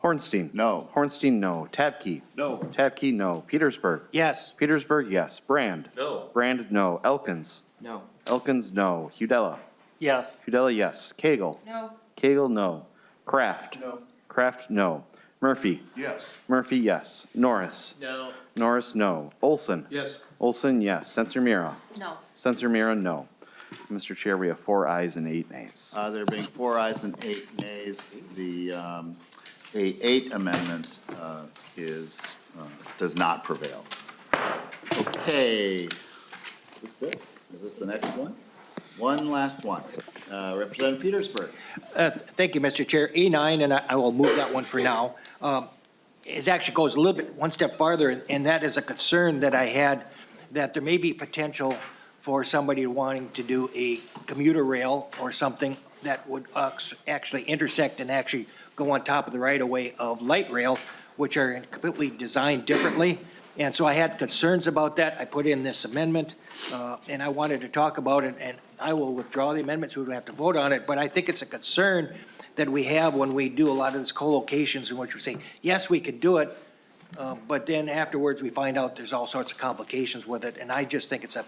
Hornstein. No. Hornstein, no. Tabke. No. Tabke, no. Petersburg. Yes. Petersburg, yes. Brand. No. Brand, no. Elkins. No. Elkins, no. Hudella. Yes. Hudella, yes. Kegel. No. Kegel, no. Kraft. No. Kraft, no. Murphy. Yes. Murphy, yes. Norris. No. Norris, no. Olson. Yes. Olson, yes. Sensormira. No. Sensormira, no. Mr. Chair, we have 4 ayes and 8 nays. There being 4 ayes and 8 nays, the A8 amendment does not prevail. Okay. Is this it? Is this the next one? One last one. Representative Petersburg. Thank you, Mr. Chair. A9, and I will move that one for now. It actually goes a little bit, one step farther, and that is a concern that I had, that there may be potential for somebody wanting to do a commuter rail or something that would actually intersect and actually go on top of the right-of-way of light rail, which are completely designed differently. And so I had concerns about that. I put in this amendment, and I wanted to talk about it, and I will withdraw the amendment so we don't have to vote on it. But I think it's a concern that we have when we do a lot of these co-locations in which we say, yes, we could do it, but then afterwards we find out there's all sorts of complications with it. And I just think it's a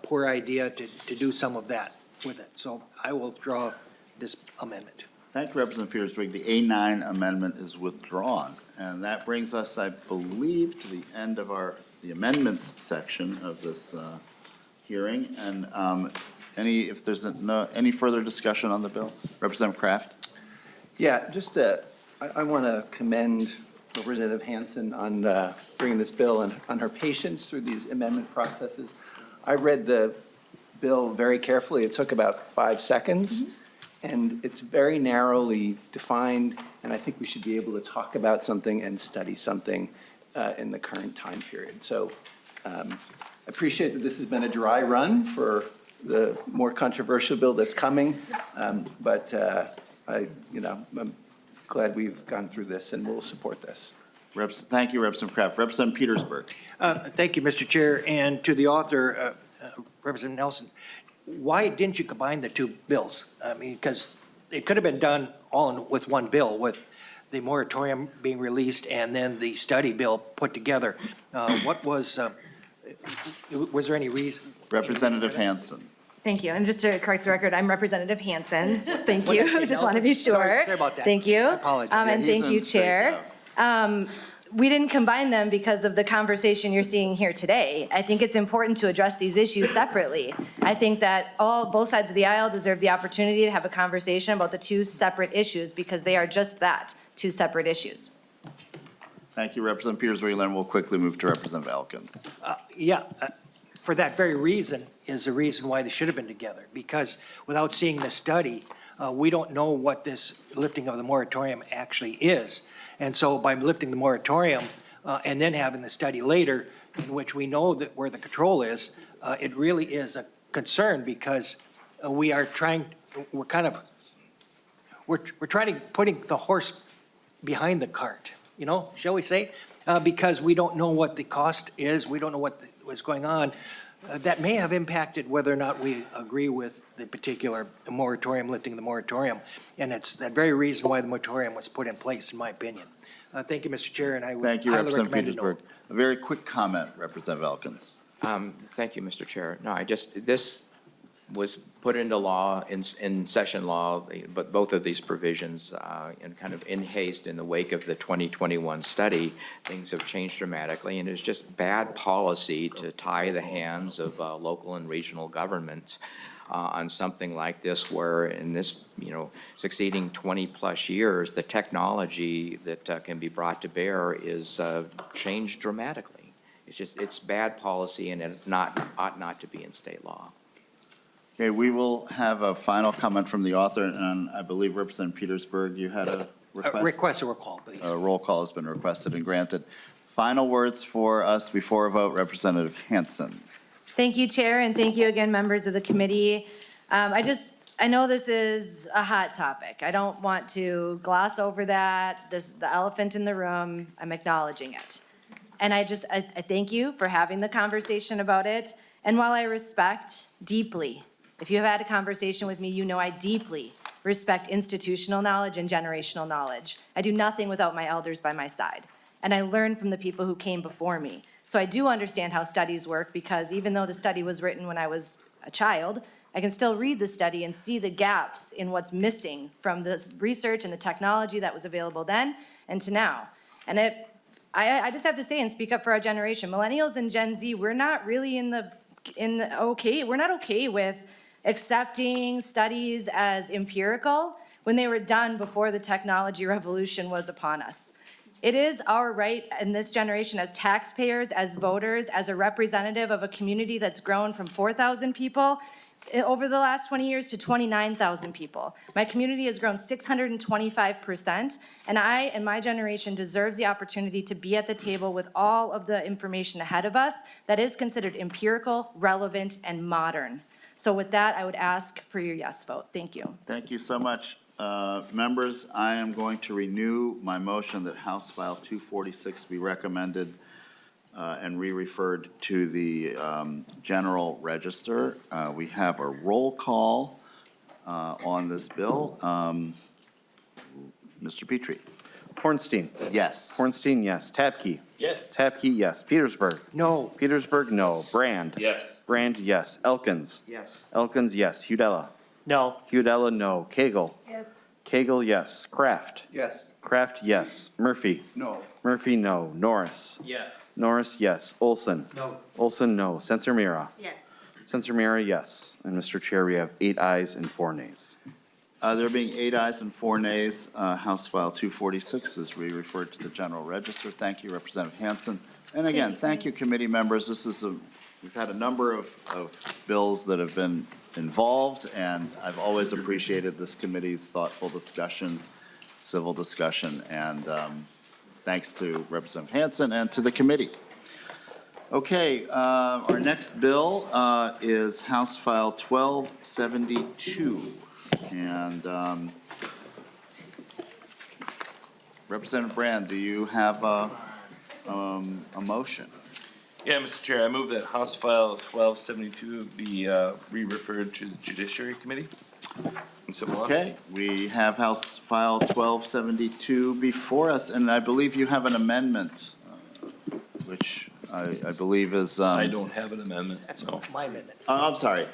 poor idea to do some of that with it. So I will draw this amendment. Thank you, Representative Petersburg. The A9 amendment is withdrawn. And that brings us, I believe, to the end of the amendments section of this hearing. And if there's any further discussion on the bill? Representative Kraft? Yeah, just, I want to commend Representative Hanson on bringing this bill and on her patience through these amendment processes. I read the bill very carefully. It took about 5 seconds. And it's very narrowly defined, and I think we should be able to talk about something and study something in the current time period. So I appreciate that this has been a dry run for the more controversial bill that's coming, but I'm glad we've gone through this and we'll support this. Thank you, Representative Kraft. Representative Petersburg? Thank you, Mr. Chair, and to the author, Representative Nelson. Why didn't you combine the two bills? I mean, because it could have been done all with one bill, with the moratorium being released and then the study bill put together. Was there any reason? Representative Hanson? Thank you. And just to correct the record, I'm Representative Hanson. Thank What did I you. say, Just want to Nelson? be sure. Sorry about that. Thank you. I apologize. And Yeah, he's thank you, in state Chair. We didn't combine them because of the conversation you're seeing here today. I think it's important to address these issues separately. I think that both sides of the aisle deserve the opportunity to have a conversation about the two separate issues because they are just that, two separate issues. Thank you, Representative Petersburg. And then we'll quickly move to Representative Elkins. For that very reason is the reason why they should have been together. Because without seeing the study, we don't know what this lifting of the moratorium actually is. And so by lifting the moratorium and then having the study later, in which we know that where the control is, it really is a concern because we're trying to putting the horse behind the cart, shall we say? Because we don't know what the cost is, we don't know what's going on. That may have impacted whether or not we agree with the particular moratorium, lifting the moratorium. And it's that very reason why the moratorium was put in place, in my opinion. Thank you, Mr. Chair, and I would Thank you, highly Representative recommend a no. Petersburg. A very quick comment, Representative Elkins. Thank you, Mr. Chair. No, this was put into law, in session law, but both of these provisions, and kind of in haste in the wake of the 2021 study, things have changed dramatically, and it's just bad policy to tie the hands of local and regional governments on something like this, where in this, succeeding 20-plus years, the technology that can be brought to bear is changed dramatically. It's bad policy, and it ought not to be in state law. Okay, we will have a final comment from the author, and I believe Representative Petersburg, you had a request? Request a roll call, please. A roll call has been requested and granted. Final words for us before a vote, Representative Hanson. Thank you, Chair, and thank you again, members of the committee. I know this is a hot topic. I don't want to gloss over that. This is the elephant in the room. I'm acknowledging it. And I thank you for having the conversation about it. And while I respect deeply, if you have had a conversation with me, you know I deeply respect institutional knowledge and generational knowledge. I do nothing without my elders by my side. And I learn from the people who came before me. So I do understand how studies work because even though the study was written when I was a child, I can still read the study and see the gaps in what's missing from the research and the technology that was available then and to now. And I just have to say and speak up for our generation. Millennials and Gen Z, we're not really we're not okay with accepting studies as empirical when they were done before the technology revolution was upon us. It is our right in this generation as taxpayers, as voters, as a representative of a community that's grown from 4,000 people over the last 20 years to 29,000 people. My community has grown 625%, and I and my generation deserves the opportunity to be at the table with all of the information ahead of us that is considered empirical, relevant, and modern. So with that, I would ask for your yes vote. Thank you. Thank you so much. Members, I am going to renew my motion that House File 246 be recommended and re-referred to the General Register. We have a roll call on this bill. Mr. Petrie? Hornstein. Yes. Hornstein, yes. Tabke. Yes. Tabke, yes. Petersburg. No. Petersburg, no. Brand. Yes. Brand, yes. Elkins. Yes. Elkins, yes. Hudella. No. Hudella, no. Cagle. Yes. Cagle, yes. Kraft. Yes. Kraft, yes. Murphy. No. Murphy, no. Norris. Yes. Norris, yes. Olson. No. Olson, no. Sensor Mira. Yes. Sensor Mira, yes. And Mr. Chair, we have 8 ayes and 4 nays. There being 8 ayes and 4 nays, House File 246 is re-referred to the General Register. Thank you, Representative Hanson. And again, thank you, committee members. This is we've had a number of bills that have been involved, and I've always appreciated this committee's thoughtful discussion, civil discussion, and thanks to Representative Hanson and to the committee. Okay, our next bill is House File 1272. And Representative Brand, do you have a motion? Yeah, Mr. Chair, I move that House File 1272 be re-referred to the Judiciary Committee. And so on. Okay, we have House File 1272 before us, and I believe you have an amendment, which I believe is. I don't have an amendment, That's no. my amendment. I'm sorry,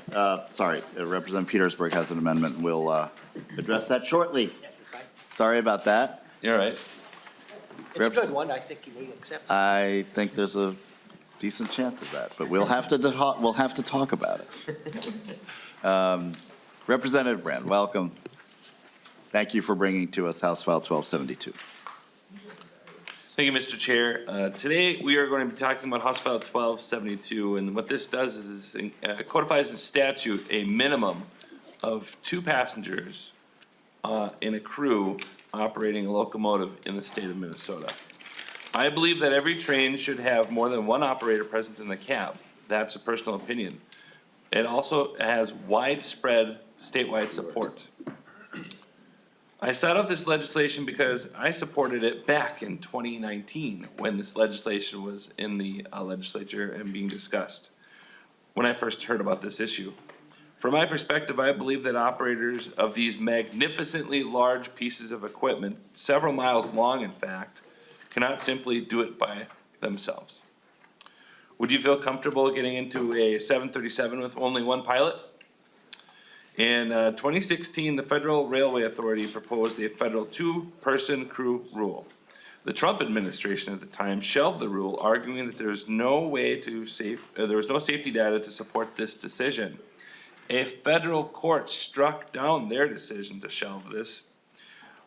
Representative Petersburg has an amendment. We'll address that shortly. Yeah, it's fine. Sorry about that. You're right. It's a good one. I think you may accept it. I think there's a decent chance of that, but we'll have to talk about it. Representative Brand, welcome. Thank you for bringing to us House File 1272. Thank you, Mr. Chair. Today, we are going to be talking about House File 1272, and what this does is codifies in statute a minimum of 2 passengers in a crew operating a locomotive in the state of Minnesota. I believe that every train should have more than 1 operator present in the cab. That's a personal opinion. It also has widespread statewide support. I set up this legislation because I supported it back in 2019 when this legislation was in the legislature and being discussed, when I first heard about this issue. From my perspective, I believe that operators of these magnificently large pieces of equipment, several miles long in fact, cannot simply do it by themselves. Would you feel comfortable getting into a 737 with only 1 pilot? In 2016, the Federal Railway Authority proposed a federal 2-person crew rule. The Trump administration at the time shelved the rule, arguing that there was no safety data to support this decision. A federal court struck down their decision to shelve this.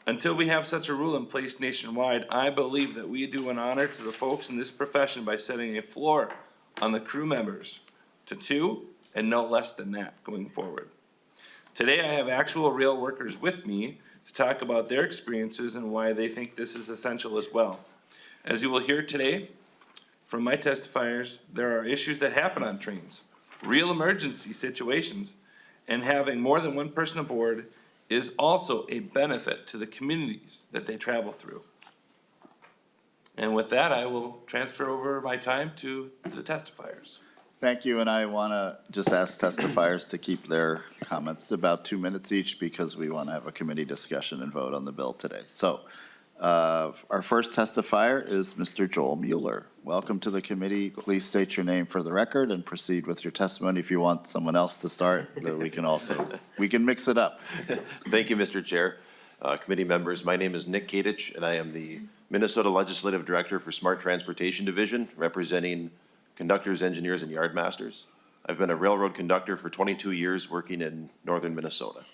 Until we have such a rule in place nationwide, I believe that we do an honor to the folks in this profession by setting a floor on the crew members to 2 and no less than that going forward. Today, I have actual rail workers with me to talk about their experiences and why they think this is essential as well. As you will hear today from my testifiers, there are issues that happen on trains, real emergency situations, and having more than 1 person aboard is also a benefit to the communities that they travel through. And with that, I will transfer over my time to the testifiers. Thank you, and I want to just ask testifiers to keep their comments to about 2 minutes each because we want to have a committee discussion and vote on the bill today. So our first testifier is Mr. Joel Mueller. Welcome to the committee. Please state your name for the record and proceed with your testimony. If you want someone else to start, we can mix it up. Thank you, Mr. Chair. Committee members, my name is Nick Kadich, and I am the Minnesota Legislative Director for Smart Transportation Division, representing conductors, engineers, and yardmasters. I've been a railroad conductor for 22 years working in northern Minnesota.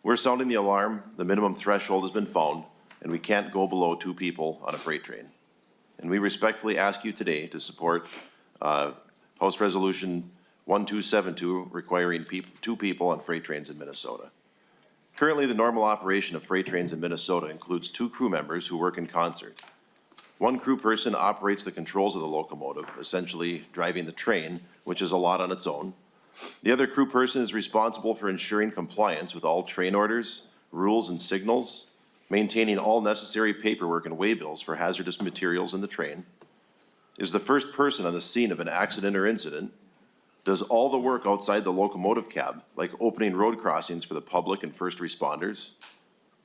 We're sounding the alarm. The minimum threshold has been found, and we can't go below 2 people on a freight train. And we respectfully ask you today to support House Resolution 1272, requiring two people on freight trains in Minnesota. Currently, the normal operation of freight trains in Minnesota includes two crew members who work in concert. One crew person operates the controls of the locomotive, essentially driving the train, which is a lot on its own. The other crew person is responsible for ensuring compliance with all train orders, rules, and signals, maintaining all necessary paperwork and waybills for hazardous materials in the train, is the first person on the scene of an accident or incident, does all the work outside the locomotive cab, like opening road crossings for the public and first responders,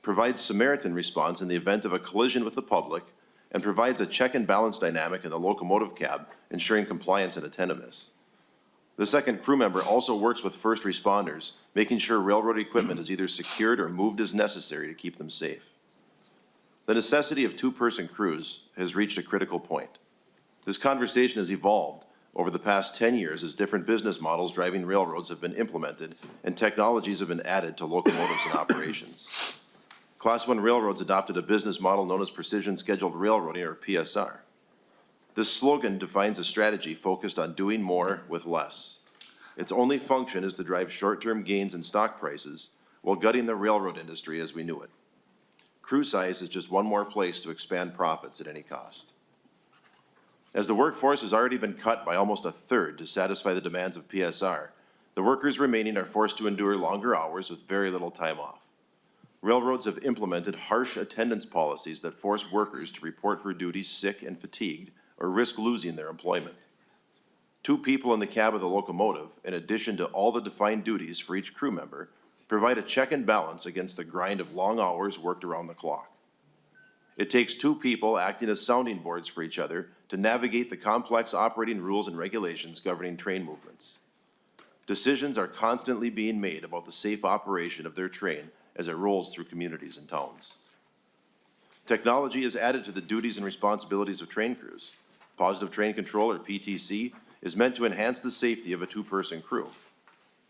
provides Samaritan response in the event of a collision with the public, and provides a check and balance dynamic in the locomotive cab, ensuring compliance and attentiveness. The second crew member also works with first responders, making sure railroad equipment is either secured or moved as necessary to keep them safe. The necessity of two-person crews has reached a critical point. This conversation has evolved over the past 10 years as different business models driving railroads have been implemented and technologies have been added to locomotives and operations. Class 1 railroads adopted a business model known as Precision Scheduled Railroading, or PSR. This slogan defines a strategy focused on doing more with less. Its only function is to drive short-term gains in stock prices while gutting the railroad industry as we knew it. Crew size is just one more place to expand profits at any cost. As the workforce has already been cut by almost a third to satisfy the demands of PSR, the workers remaining are forced to endure longer hours with very little time off. Railroads have implemented harsh attendance policies that force workers to report for duty sick and fatigued or risk losing their employment. Two people in the cab of the locomotive, in addition to all the defined duties for each crew member, provide a check and balance against the grind of long hours worked around the clock. It takes two people acting as sounding boards for each other to navigate the complex operating rules and regulations governing train movements. Decisions are constantly being made about the safe operation of their train as it rolls through communities and towns. Technology is added to the duties and responsibilities of train crews. Positive Train Control, or PTC, is meant to enhance the safety of a two-person crew.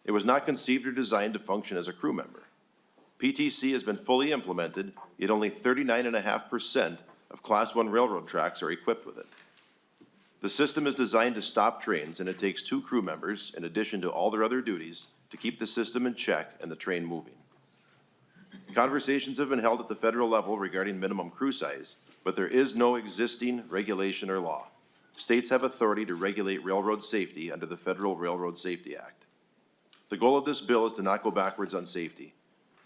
It was not conceived or designed to function as a crew member. PTC has been fully implemented, yet only 39.5% of Class 1 railroad tracks are equipped with it. The system is designed to stop trains, and it takes two crew members, in addition to all their other duties, to keep the system in check and the train moving. Conversations have been held at the federal level regarding minimum crew size, but there is no existing regulation or law. States have authority to regulate railroad safety under the Federal Railroad Safety Act. The goal of this bill is to not go backwards on safety.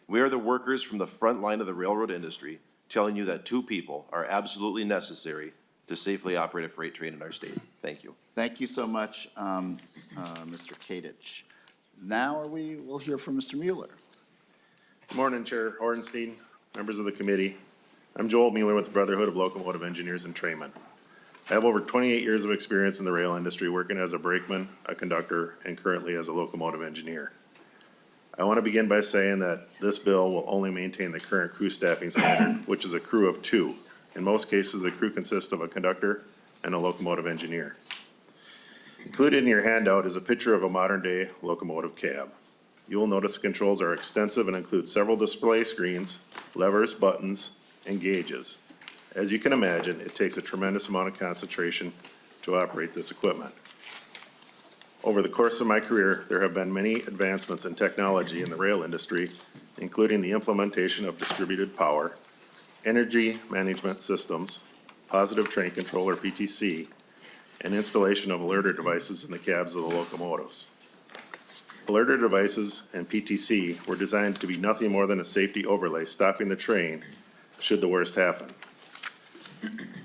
We are the workers from the front line of the railroad industry telling you that two people are absolutely necessary to safely operate a freight train in our state. Thank you. Thank you so much, Mr. Kadich. Now we'll hear from Mr. Mueller. Good morning, Chair Ornstein, members of the committee. I'm Joel Mueller with the Brotherhood of Locomotive Engineers and Trainmen. I have over 28 years of experience in the rail industry, working as a brakeman, a conductor, and currently as a locomotive engineer. I want to begin by saying that this bill will only maintain the current crew staffing standard, which is a crew of two. In most cases, the crew consists of a conductor and a locomotive engineer. Included in your handout is a picture of a modern-day locomotive cab. You will notice the controls are extensive and include several display screens, levers, buttons, and gauges. As you can imagine, it takes a tremendous amount of concentration to operate this equipment. Over the course of my career, there have been many advancements in technology in the rail industry, including the implementation of distributed power, energy management systems, positive train control, or PTC, and installation of alerter devices in the cabs of the locomotives. Alerter devices and PTC were designed to be nothing more than a safety overlay, stopping the train should the worst happen.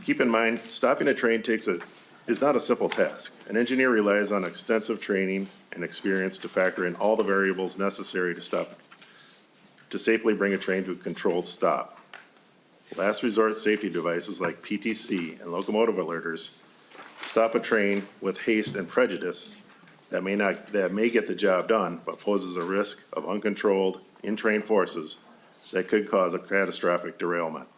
Keep in mind, stopping a train is not a simple task. An engineer relies on extensive training and experience to factor in all the variables necessary to safely bring a train to a controlled stop. Last resort safety devices like PTC and locomotive alerters stop a train with haste and prejudice that may get the job done, but poses a risk of uncontrolled in-train forces that could cause a catastrophic derailment.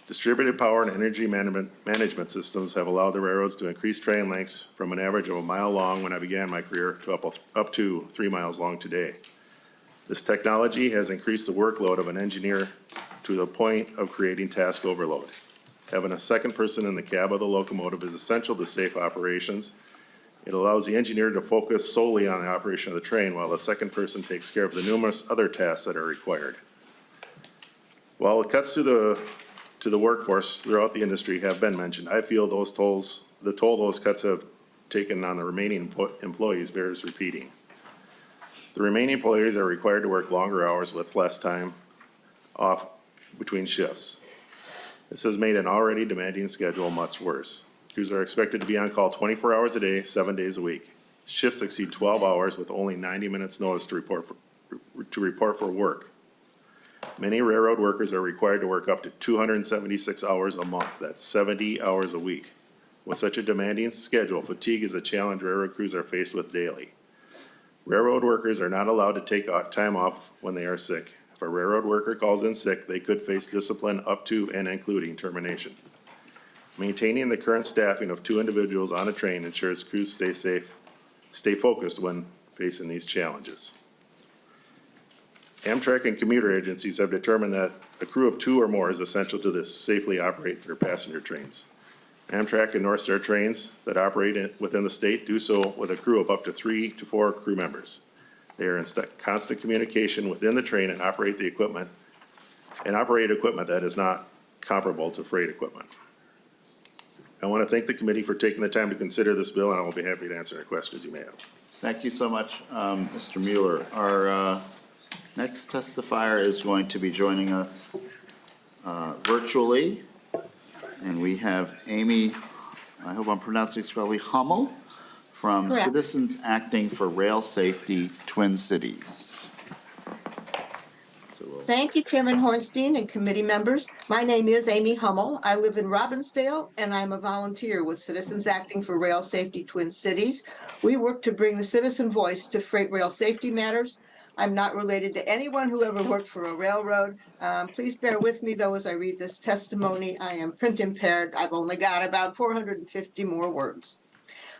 Distributed power and energy management systems have allowed the railroads to increase train lengths from an average of a mile long when I began my career to up to 3 miles long today. This technology has increased the workload of an engineer to the point of creating task overload. Having a second person in the cab of the locomotive is essential to safe operations It allows the engineer to focus solely on the operation of the train while the second person takes care of the numerous other tasks that are required. While the cuts to the workforce throughout the industry have been mentioned, I feel the toll those cuts have taken on the remaining employees bears repeating. The remaining employees are required to work longer hours with less time off between shifts. This has made an already demanding schedule much worse. Crews are expected to be on call 24 hours a day, 7 days a week. Shifts exceed 12 hours with only 90 minutes notice to report for work. Many railroad workers are required to work up to 276 hours a month. That's 70 hours a week. With such a demanding schedule, fatigue is a challenge railroad crews are faced with daily. Railroad workers are not allowed to take time off when they are sick. If a railroad worker calls in sick, they could face discipline up to and including termination. Maintaining the current staffing of 2 individuals on a train ensures crews stay focused when facing these challenges. Amtrak and commuter agencies have determined that a crew of 2 or more is essential to safely operate their passenger trains. Amtrak and North Star trains that operate within the state do so with a crew of up to 3 to 4 crew members. They are in constant communication within the train and operate equipment that is not comparable to freight equipment. I want to thank the committee for taking the time to consider this bill, and I will be happy to answer any questions you may have. Thank you so much, Mr. Mueller. Our next testifier is going to be joining us virtually. And we have Amy, I hope I'm pronouncing this correctly, Hummel from Correct. Citizens Acting for Rail Safety Twin Cities. Thank you, Chairman Hornstein and committee members. My name is Amy Hummel. I live in Robbinsdale, and I'm a volunteer with Citizens Acting for Rail Safety Twin Cities. We work to bring the citizen voice to freight rail safety matters. I'm not related to anyone who ever worked for a railroad. Please bear with me, though, as I read this testimony. I am print impaired. I've only got about 450 more words.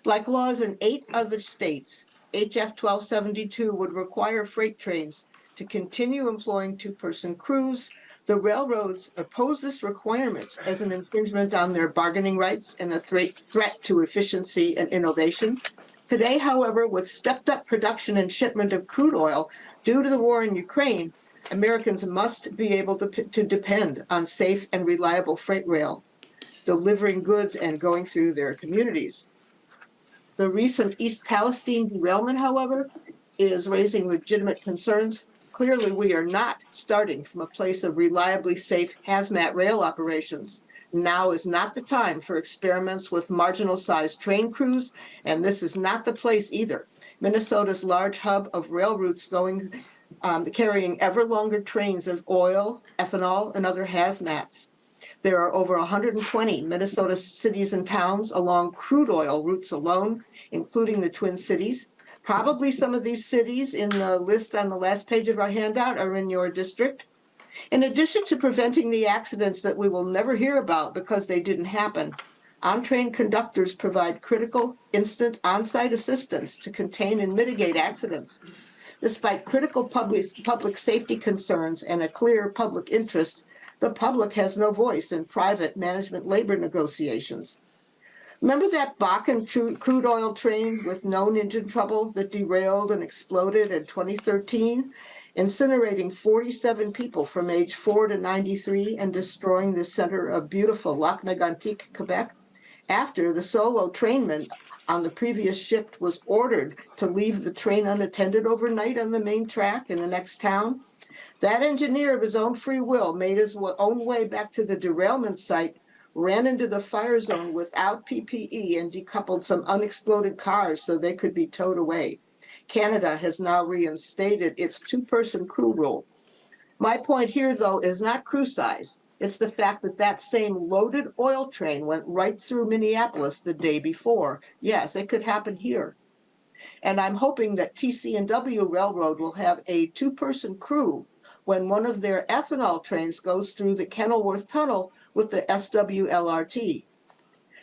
Like laws in 8 other states, HF 1272 would require freight trains to continue employing 2-person crews. The railroads oppose this requirement as an infringement on their bargaining rights and a threat to efficiency and innovation. Today, however, with stepped-up production and shipment of crude oil due to the war in Ukraine, Americans must be able to depend on safe and reliable freight rail, delivering goods and going through their communities. The recent East Palestine derailment, however, is raising legitimate concerns. Clearly, we are not starting from a place of reliably safe hazmat rail operations. Now is not the time for experiments with marginal-sized train crews, and this is not the place either. Minnesota's large hub of rail routes carrying ever longer trains of oil, ethanol, and other hazmats. There are over 120 Minnesota cities and towns along crude oil routes alone, including the Twin Cities. Probably some of these cities in the list on the last page of our handout are in your district. In addition to preventing the accidents that we will never hear about because they didn't happen, on-train conductors provide critical, instant, on-site assistance to contain and mitigate accidents. Despite critical public safety concerns and a clear public interest, the public has no voice in private management labor negotiations. Remember that Bakken crude oil train with known engine trouble that derailed and exploded in 2013, incinerating 47 people from age 4 to 93 and destroying the center of beautiful Lac Mégantic, Quebec? After the solo trainman on the previous shift was ordered to leave the train unattended overnight on the main track in the next town, that engineer of his own free will made his own way back to the derailment site, ran into the fire zone without PPE and decoupled some unexploded cars so they could be towed away. Canada has now reinstated its 2-person crew rule. My point here, though, is not crew size. It's the fact that that same loaded oil train went right through Minneapolis the day before. Yes, it could happen here. And I'm hoping that TC&W Railroad will have a 2-person crew when one of their ethanol trains goes through the Kenilworth Tunnel with the SWLRT.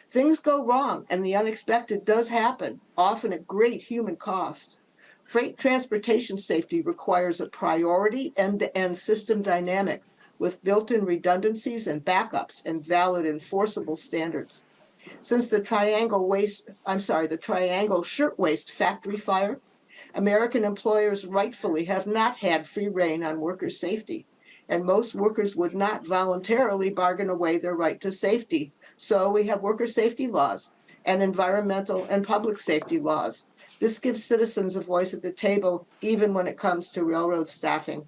Things go wrong, and the unexpected does happen, often at great human cost. Freight transportation safety requires a priority end-to-end system dynamic with built-in redundancies and backups and valid enforceable standards. Since the the Triangle Shirtwaist Factory fire, American employers rightfully have not had free rein on worker safety, and most workers would not voluntarily bargain away their right to safety. So we have worker safety laws and environmental and public safety laws. This gives citizens a voice at the table, even when it comes to railroad staffing.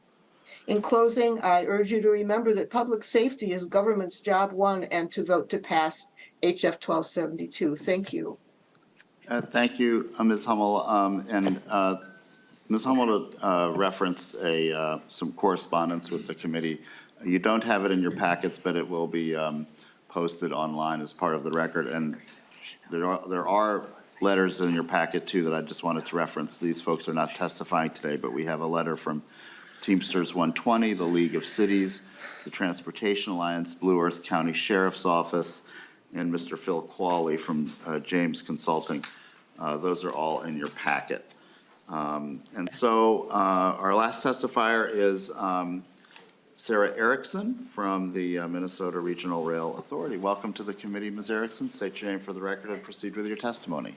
In closing, I urge you to remember that public safety is government's job one and to vote to pass HF 1272. Thank you. Thank you, Ms. Hummel. Ms. Hummel referenced some correspondence with the committee. You don't have it in your packets, but it will be posted online as part of the record. And there are letters in your packet too that I just wanted to reference. These folks are not testifying today, but we have a letter from Teamsters 120, the League of Cities, the Transportation Alliance, Blue Earth County Sheriff's Office, and Mr. Phil Qualley from James Consulting. Those are all in your packet. And so our last testifier is Sarah Erickson from the Minnesota Regional Rail Authority. Welcome to the committee, Ms. Erickson. State your name for the record and proceed with your testimony.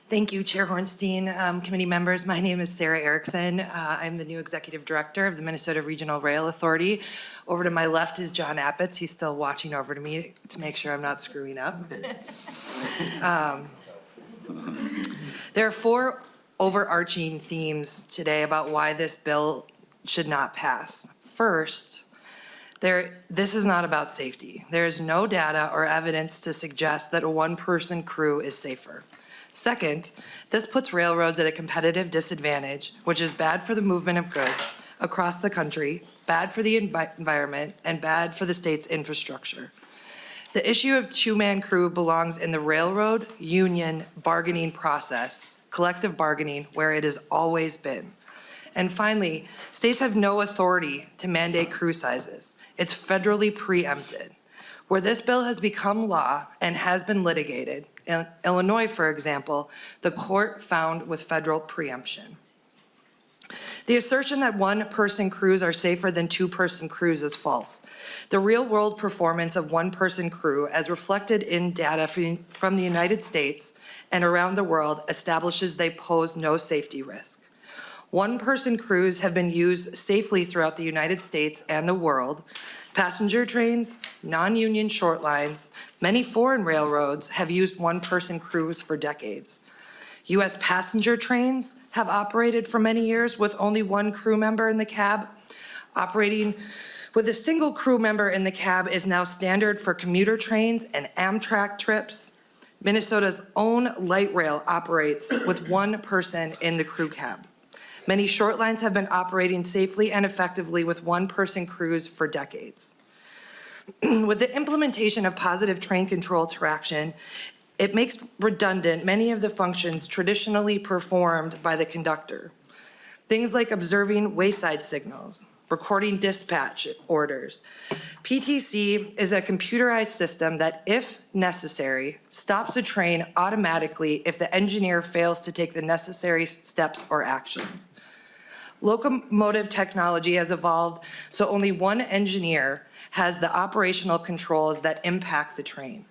Thank you, Chair Hornstein, committee members. My name is Sarah Erickson. I'm the new executive director of the Minnesota Regional Rail Authority. Over to my left is John Appetz. He's still watching over to me to make sure I'm not screwing up. There are four overarching themes today about why this bill should not pass. First, this is not about safety. There is no data or evidence to suggest that a one-person crew is safer. Second, this puts railroads at a competitive disadvantage, which is bad for the movement of goods across the country, bad for the environment, and bad for the state's infrastructure. The issue of two-man crew belongs in the railroad union bargaining process, collective bargaining, where it has always been. And finally, states have no authority to mandate crew sizes. It's federally preempted. Where this bill has become law and has been litigated, in Illinois, for example, the court found with federal preemption. The assertion that one-person crews are safer than two-person crews is false. The real-world performance of one-person crew, as reflected in data from the United States and around the world, establishes they pose no safety risk. One-person crews have been used safely throughout the United States and the world. Passenger trains, non-union short lines, many foreign railroads have used one-person crews for decades. U.S. passenger trains have operated for many years with only one crew member in the cab. Operating with a single crew member in the cab is now standard for commuter trains and Amtrak trips. Minnesota's own light rail operates with one person in the crew cab. Many short lines have been operating safely and effectively with one-person crews for decades. With the implementation of positive train control traction, it makes redundant many of the functions traditionally performed by the conductor. Things like observing wayside signals, recording dispatch orders. PTC is a computerized system that, if necessary, stops a train automatically if the engineer fails to take the necessary steps or actions. Locomotive technology has evolved so only one engineer has the operational controls that impact the train.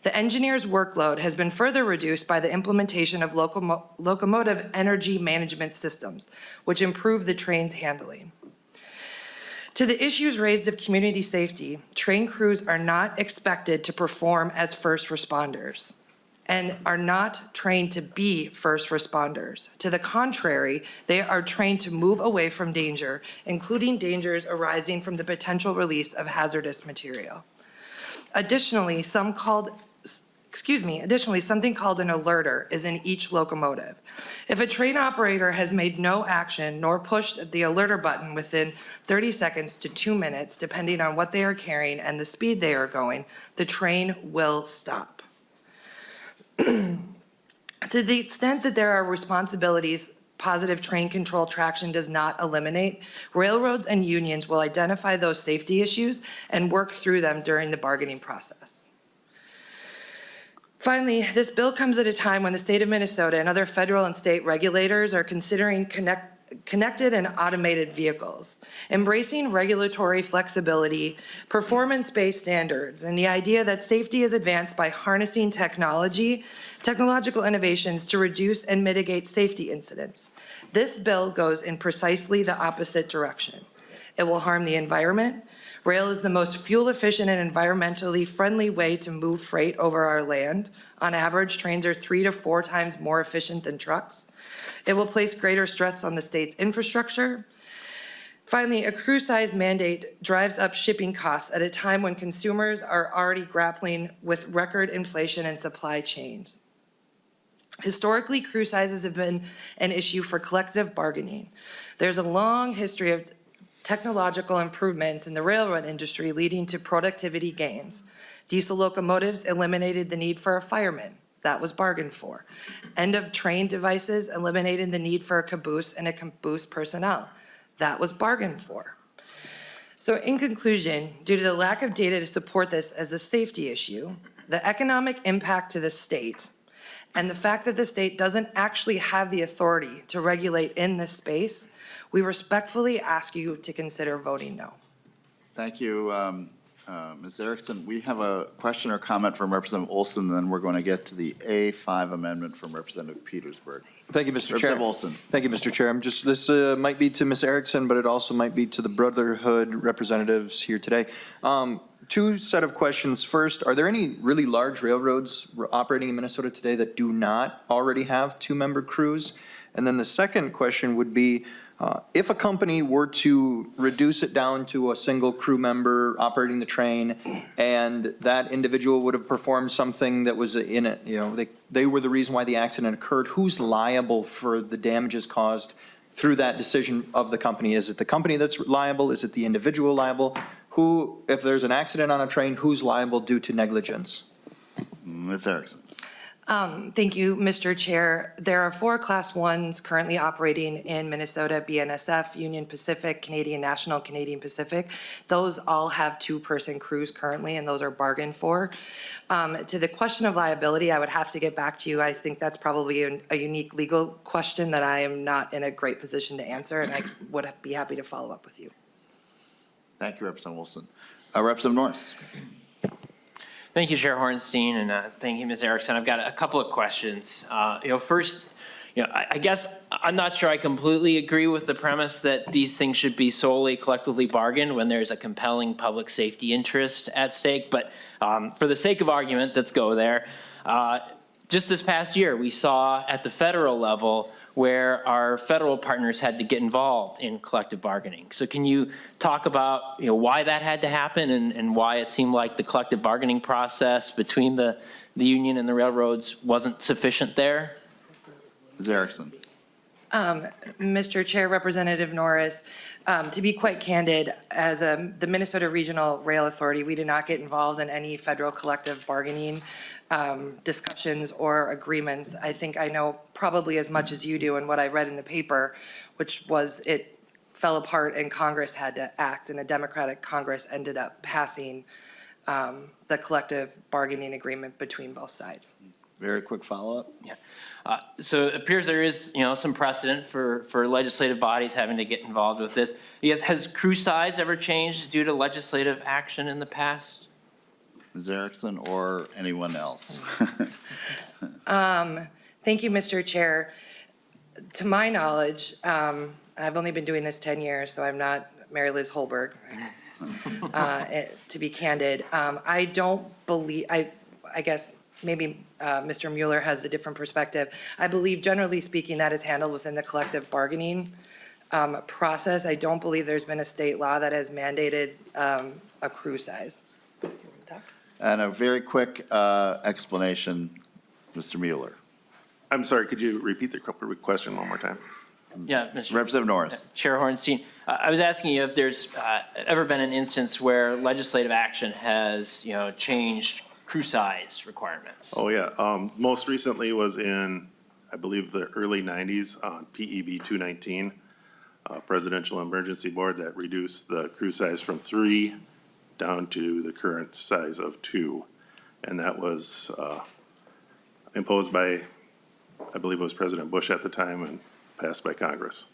The engineer's workload has been further reduced by the implementation of locomotive energy management systems, which improve the train's handling. To the issues raised of community safety, train crews are not expected to perform as first responders and are not trained to be first responders. To the contrary, they are trained to move away from danger, including dangers arising from the potential release of hazardous material. Additionally, something called an alerter is in each locomotive. If a train operator has made no action nor pushed the alerter button within 30 seconds to 2 minutes, depending on what they are carrying and the speed they are going, the train will stop. To the extent that there are responsibilities positive train control traction does not eliminate, railroads and unions will identify those safety issues and work through them during the bargaining process. Finally, this bill comes at a time when the state of Minnesota and other federal and state regulators are considering connected and automated vehicles, embracing regulatory flexibility, performance-based standards, and the idea that safety is advanced by harnessing technological innovations to reduce and mitigate safety incidents. This bill goes in precisely the opposite direction. It will harm the environment. Rail is the most fuel-efficient and environmentally friendly way to move freight over our land. On average, trains are 3 to 4 times more efficient than trucks. It will place greater stress on the state's infrastructure. Finally, a crew size mandate drives up shipping costs at a time when consumers are already grappling with record inflation and supply chains. Historically, crew sizes have been an issue for collective bargaining. There's a long history of technological improvements in the railroad industry leading to productivity gains. Diesel locomotives eliminated the need for a fireman. That was bargained for. End of train devices eliminated the need for a caboose and a caboose personnel. That was bargained for. So in conclusion, due to the lack of data to support this as a safety issue, the economic impact to the state, and the fact that the state doesn't actually have the authority to regulate in this space, we respectfully ask you to consider voting no. Thank you, Ms. Erickson. We have a question or comment from Representative Olson, then we're going to get to the A5 amendment from Representative Petersburg. Thank you, Mr. Chair. Representative Olson. Thank you, Mr. Chair. This might be to Ms. Erickson, but it also might be to the Brotherhood representatives here today. Two set of questions. First, are there any really large railroads operating in Minnesota today that do not already have 2-member crews? And then the second question would be, if a company were to reduce it down to a single crew member operating the train, and that individual would have performed something that was in it, they were the reason why the accident occurred, who's liable for the damages caused through that decision of the company? Is it the company that's liable? Is it the individual liable? Who, if there's an accident on a train, who's liable due to negligence? Ms. Erickson. Thank you, Mr. Chair. There are 4 Class 1s currently operating in Minnesota: BNSF, Union Pacific, Canadian National, Canadian Pacific. Those all have 2-person crews currently, and those are bargained for. To the question of liability, I would have to get back to you. I think that's probably a unique legal question that I am not in a great position to answer, and I would be happy to follow up with you. Thank you, Representative Wilson. Representative Norris. Thank you, Chair Hornstein, and thank you, Ms. Erickson. I've got a couple of questions. First, I guess I'm not sure I completely agree with the premise that these things should be solely collectively bargained when there's a compelling public safety interest at stake. But for the sake of argument, let's go there. Just this past year, we saw at the federal level where our federal partners had to get involved in collective bargaining. So can you talk about why that had to happen and why it seemed like the collective bargaining process between the union and the railroads wasn't sufficient there? Ms. Erickson. Mr. Chair, Representative Norris, to be quite candid, as the Minnesota Regional Rail Authority, we did not get involved in any federal collective bargaining discussions or agreements. I think I know probably as much as you do, and what I read in the paper, which was it fell apart and Congress had to act, and a Democratic Congress ended up passing the collective bargaining agreement between both sides. Very quick follow-up. Yeah. So it appears there is, some precedent for legislative bodies having to get involved with this. Yes, has crew size ever changed due to legislative action in the past? Ms. Erickson or anyone else? Thank you, Mr. Chair. To my knowledge, I've only been doing this 10 years, so I'm not Mary Liz Holberg, to be candid. I don't believe, I guess maybe Mr. Mueller has a different perspective. I believe, generally speaking, that is handled within the collective bargaining process. I don't believe there's been a state law that has mandated a crew size. And a very quick explanation, Mr. Mueller. I'm sorry, could you repeat the question one more time? Yeah, Mr. Representative Norris. Chair Hornstein, I was asking you if there's ever been an instance where legislative action has, changed crew size requirements. Oh, yeah. Most recently was in, I believe, the early 90s on PEB 219, Presidential Emergency Board, that reduced the crew size from 3 down to the current size of 2. And that was imposed by, I believe it was President Bush at the time, and passed by Congress.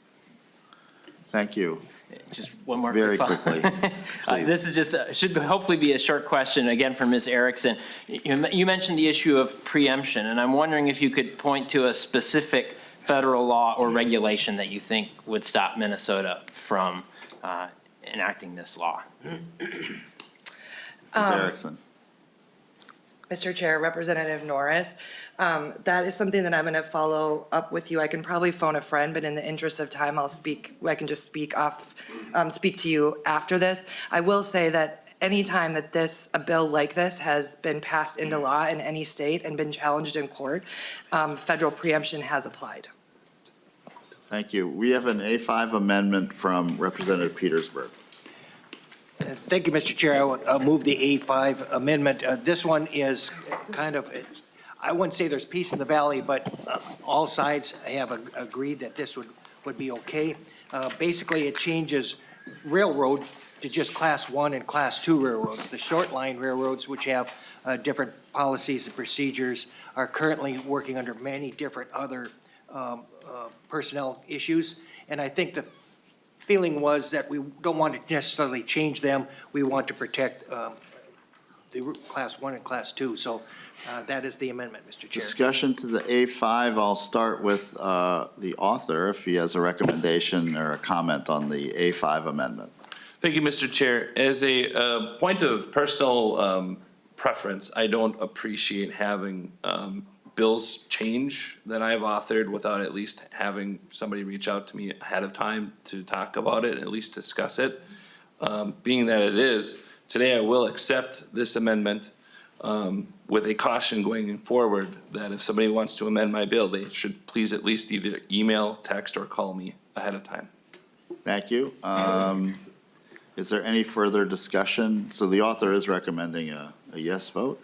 Thank you. Just one more Very quick quickly, please. This is just, should hopefully be a short question, again, from Ms. Erickson. You mentioned the issue of preemption, and I'm wondering if you could point to a specific federal law or regulation that you think would stop Minnesota from enacting this law. Ms. Erickson. Mr. Chair, Representative Norris, that is something that I'm going to follow up with you. I can probably phone a friend, but in the interest of time, I can just speak to you after this. I will say that anytime that a bill like this has been passed into law in any state and been challenged in court, federal preemption has applied. Thank you. We have an A5 amendment from Representative Petersburg. Thank you, Mr. Chair. I'll move the A5 amendment. This one is kind of, I wouldn't say there's peace in the valley, but all sides have agreed that this would be okay. Basically, it changes railroad to just Class 1 and Class 2 railroads. The short line railroads, which have different policies and procedures, are currently working under many different other personnel issues. And I think the feeling was that we don't want to necessarily change them. We want to protect the Class 1 and Class 2. So that is the amendment, Mr. Chair. Discussion to the A5. I'll start with the author, if he has a recommendation or a comment on the A5 amendment. Thank you, Mr. Chair. As a point of personal preference, I don't appreciate having bills change that I've authored without at least having somebody reach out to me ahead of time to talk about it and at least discuss it. Being that it is, today I will accept this amendment with a caution going forward that if somebody wants to amend my bill, they should please at least either email, text, or call me ahead of time. Thank you. Is there any further discussion? So the author is recommending a yes vote.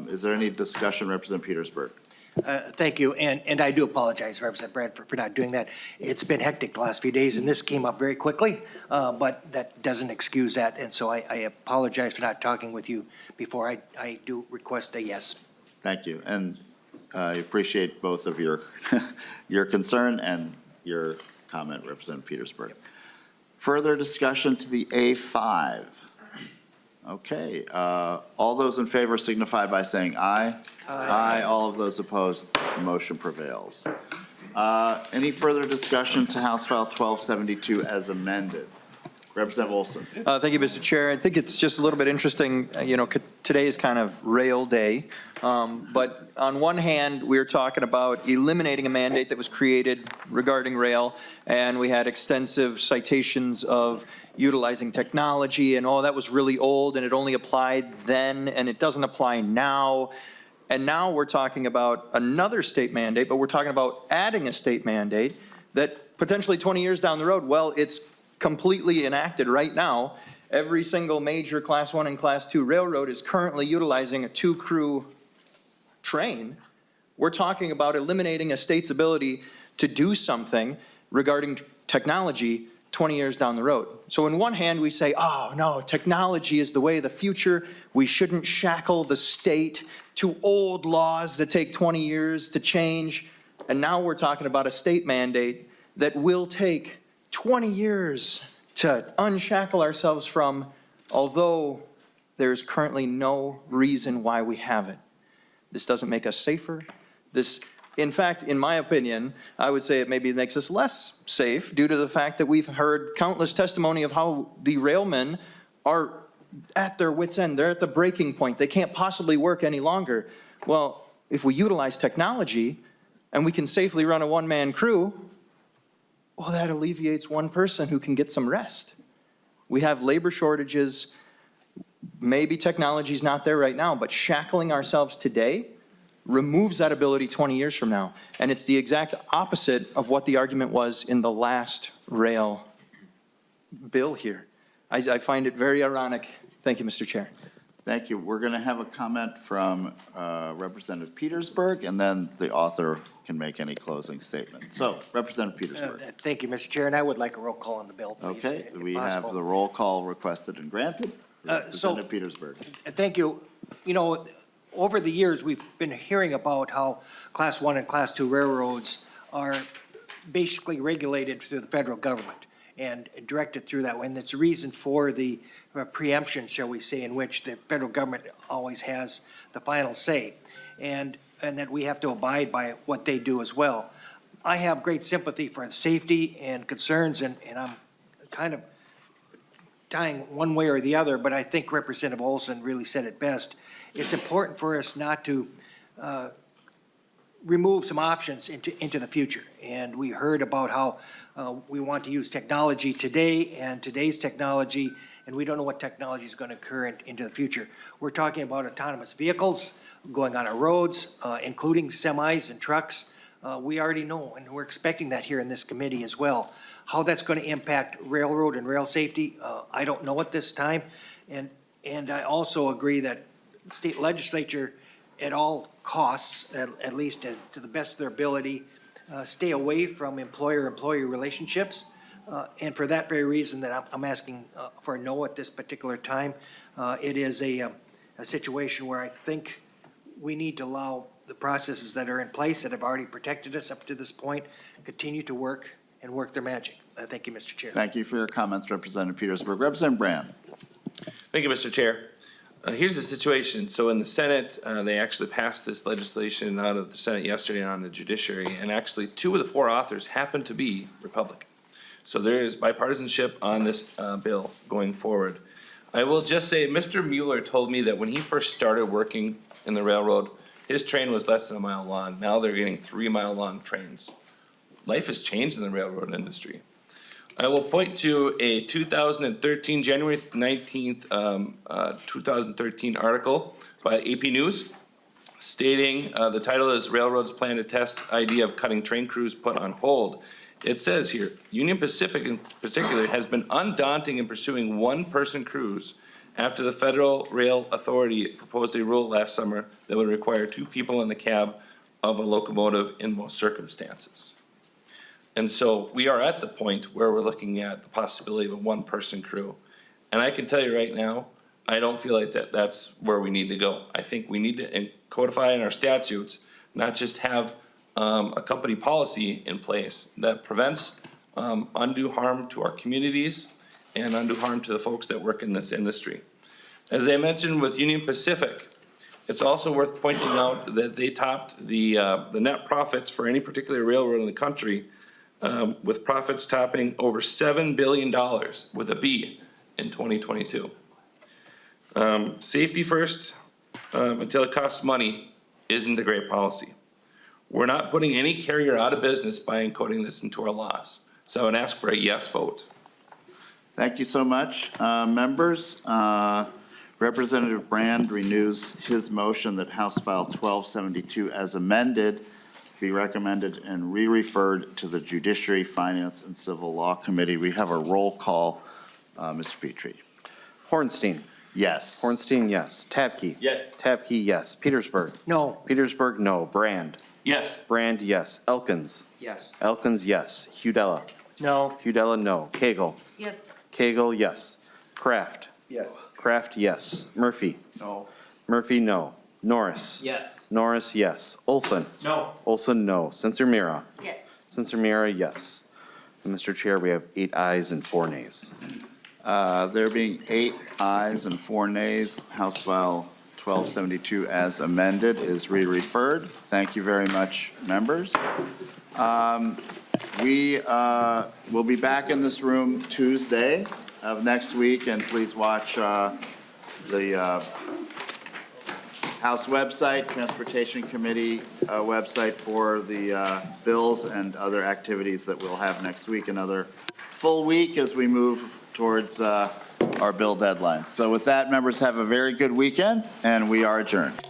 Is there any discussion, Representative Petersburg? Thank you, and I do apologize, Representative Bradford, for not doing that. It's been hectic the last few days, and this came up very quickly, but that doesn't excuse that, and so I apologize for not talking with you before. I do request a yes. Thank you, and I appreciate both of your your concern and your comment, Representative Petersburg. Yep. Further discussion to the A5. Okay, all those in favor signify by saying aye. Aye. All of those opposed, the motion prevails. Any further discussion to House File 1272 as amended? Representative Olson. Thank you, Mr. Chair. I think it's just a little bit interesting, today is kind of rail day. But on one hand, we're talking about eliminating a mandate that was created regarding rail, and we had extensive citations of utilizing technology, and that was really old, and it only applied then, and it doesn't apply now. And now we're talking about another state mandate, but we're talking about adding a state mandate that potentially 20 years down the road, well, it's completely enacted right now. Every single major Class 1 and Class 2 railroad is currently utilizing a 2-crew train. We're talking about eliminating a state's ability to do something regarding technology 20 years down the road. So in one hand, we say, oh, no, technology is the way of the future. We shouldn't shackle the state to old laws that take 20 years to change. And now we're talking about a state mandate that will take 20 years to unshackle ourselves from, although there's currently no reason why we have it. This doesn't make us safer. In fact, in my opinion, I would say it maybe makes us less safe due to the fact that we've heard countless testimony of how the railmen are at their wits' end. They're at the breaking point. They can't possibly work any longer. Well, if we utilize technology and we can safely run a one-man crew, well, that alleviates one person who can get some rest. We have labor shortages. Maybe technology's not there right now, but shackling ourselves today removes that ability 20 years from now. And it's the exact opposite of what the argument was in the last rail bill here. I find it very ironic. Thank you, Mr. Chair. Thank you. We're going to have a comment from Representative Petersburg, and then the author can make any closing statement. So, Representative Petersburg. Thank you, Mr. Chair, and I would like a roll call on the bill, please. Okay, we have possible. the roll call requested and granted. Representative Petersburg. Thank you. Over the years, we've been hearing about how Class 1 and Class 2 railroads are basically regulated through the federal government. and direct it through that way. And it's a reason for the preemption, shall we say, in which the federal government always has the final say. And that we have to abide by what they do as well. I have great sympathy for the safety and concerns, and I'm kind of tying one way or the other, but I think Representative Olson really said it best. It's important for us not to remove some options into the future. And we heard about how we want to use technology today and today's technology, and we don't know what technology is going to occur into the future. We're talking about autonomous vehicles going on our roads, including semis and trucks. We already know, and we're expecting that here in this committee as well. How that's going to impact railroad and rail safety, I don't know at this time. And I also agree that the state legislature, at all costs, at least to the best of their ability, stay away from employer-employee relationships. And for that very reason that I'm asking for a no at this particular time. It is a situation where I think we need to allow the processes that are in place that have already protected us up to this point continue to work and work their magic. Thank you, Mr. Chair. Thank you for your comments, Representative Petersburg. Representative Brand. Thank you, Mr. Chair. Here's the situation. So in the Senate, they actually passed this legislation out of the Senate yesterday on the judiciary, and actually 2 of the 4 authors happen to be Republican. So there is bipartisanship on this bill going forward. I will just say, Mr. Mueller told me that when he first started working in the railroad, his train was less than a mile long. Now they're getting 3-mile long trains. Life has changed in the railroad industry. I will point to a 2013, January 19th, 2013 article by AP News stating, the title is Railroads Plan to Test Idea of Cutting Train Crews Put on Hold. It says here, Union Pacific in particular has been undaunting in pursuing one-person crews after the Federal Rail Authority proposed a rule last summer that would require 2 people in the cab of a locomotive in most circumstances. And so we are at the point where we're looking at the possibility of a one-person crew. And I can tell you right now, I don't feel like that's where we need to go. I think we need to codify in our statutes, not just have a company policy in place that prevents undue harm to our communities and undue harm to the folks that work in this industry. As I mentioned with Union Pacific, it's also worth pointing out that they topped the net profits for any particular railroad in the country, with profits topping over $7 billion with a B in 2022. Safety first, until it costs money, isn't a great policy. We're not putting any carrier out of business by encoding this into our laws. So I would ask for a yes vote. Thank you so much. Members, Representative Brand renews his motion that House File 1272 as amended be recommended and re-referred to the Judiciary, Finance, and Civil Law Committee. We have a roll call. Mr. Petrie. Hornstein. Yes. Hornstein, yes. Tabke. Yes. Tabke, yes. Petersburg. No. Petersburg, no. Brand. Yes. Brand, yes. Elkins. Yes. Elkins, yes. Hudella. No. Hudella, no. Cagle. Yes. Cagle, yes. Kraft. Yes. Kraft, yes. Murphy. No. Murphy, no. Norris. Yes. Norris, yes. Olson. No. Olson, no. Censor Mira. Yes. Censor Mira, yes. And Mr. Chair, we have 8 ayes and 4 nays. There being 8 ayes and 4 nays, House File 1272 as amended is re-referred. Thank you very much, members. We will be back in this room Tuesday of next week, and please watch the House website, Transportation Committee website for the bills and other activities that we'll have next week, another full week as we move towards our bill deadline. So with that, members, have a very good weekend, and we are adjourned.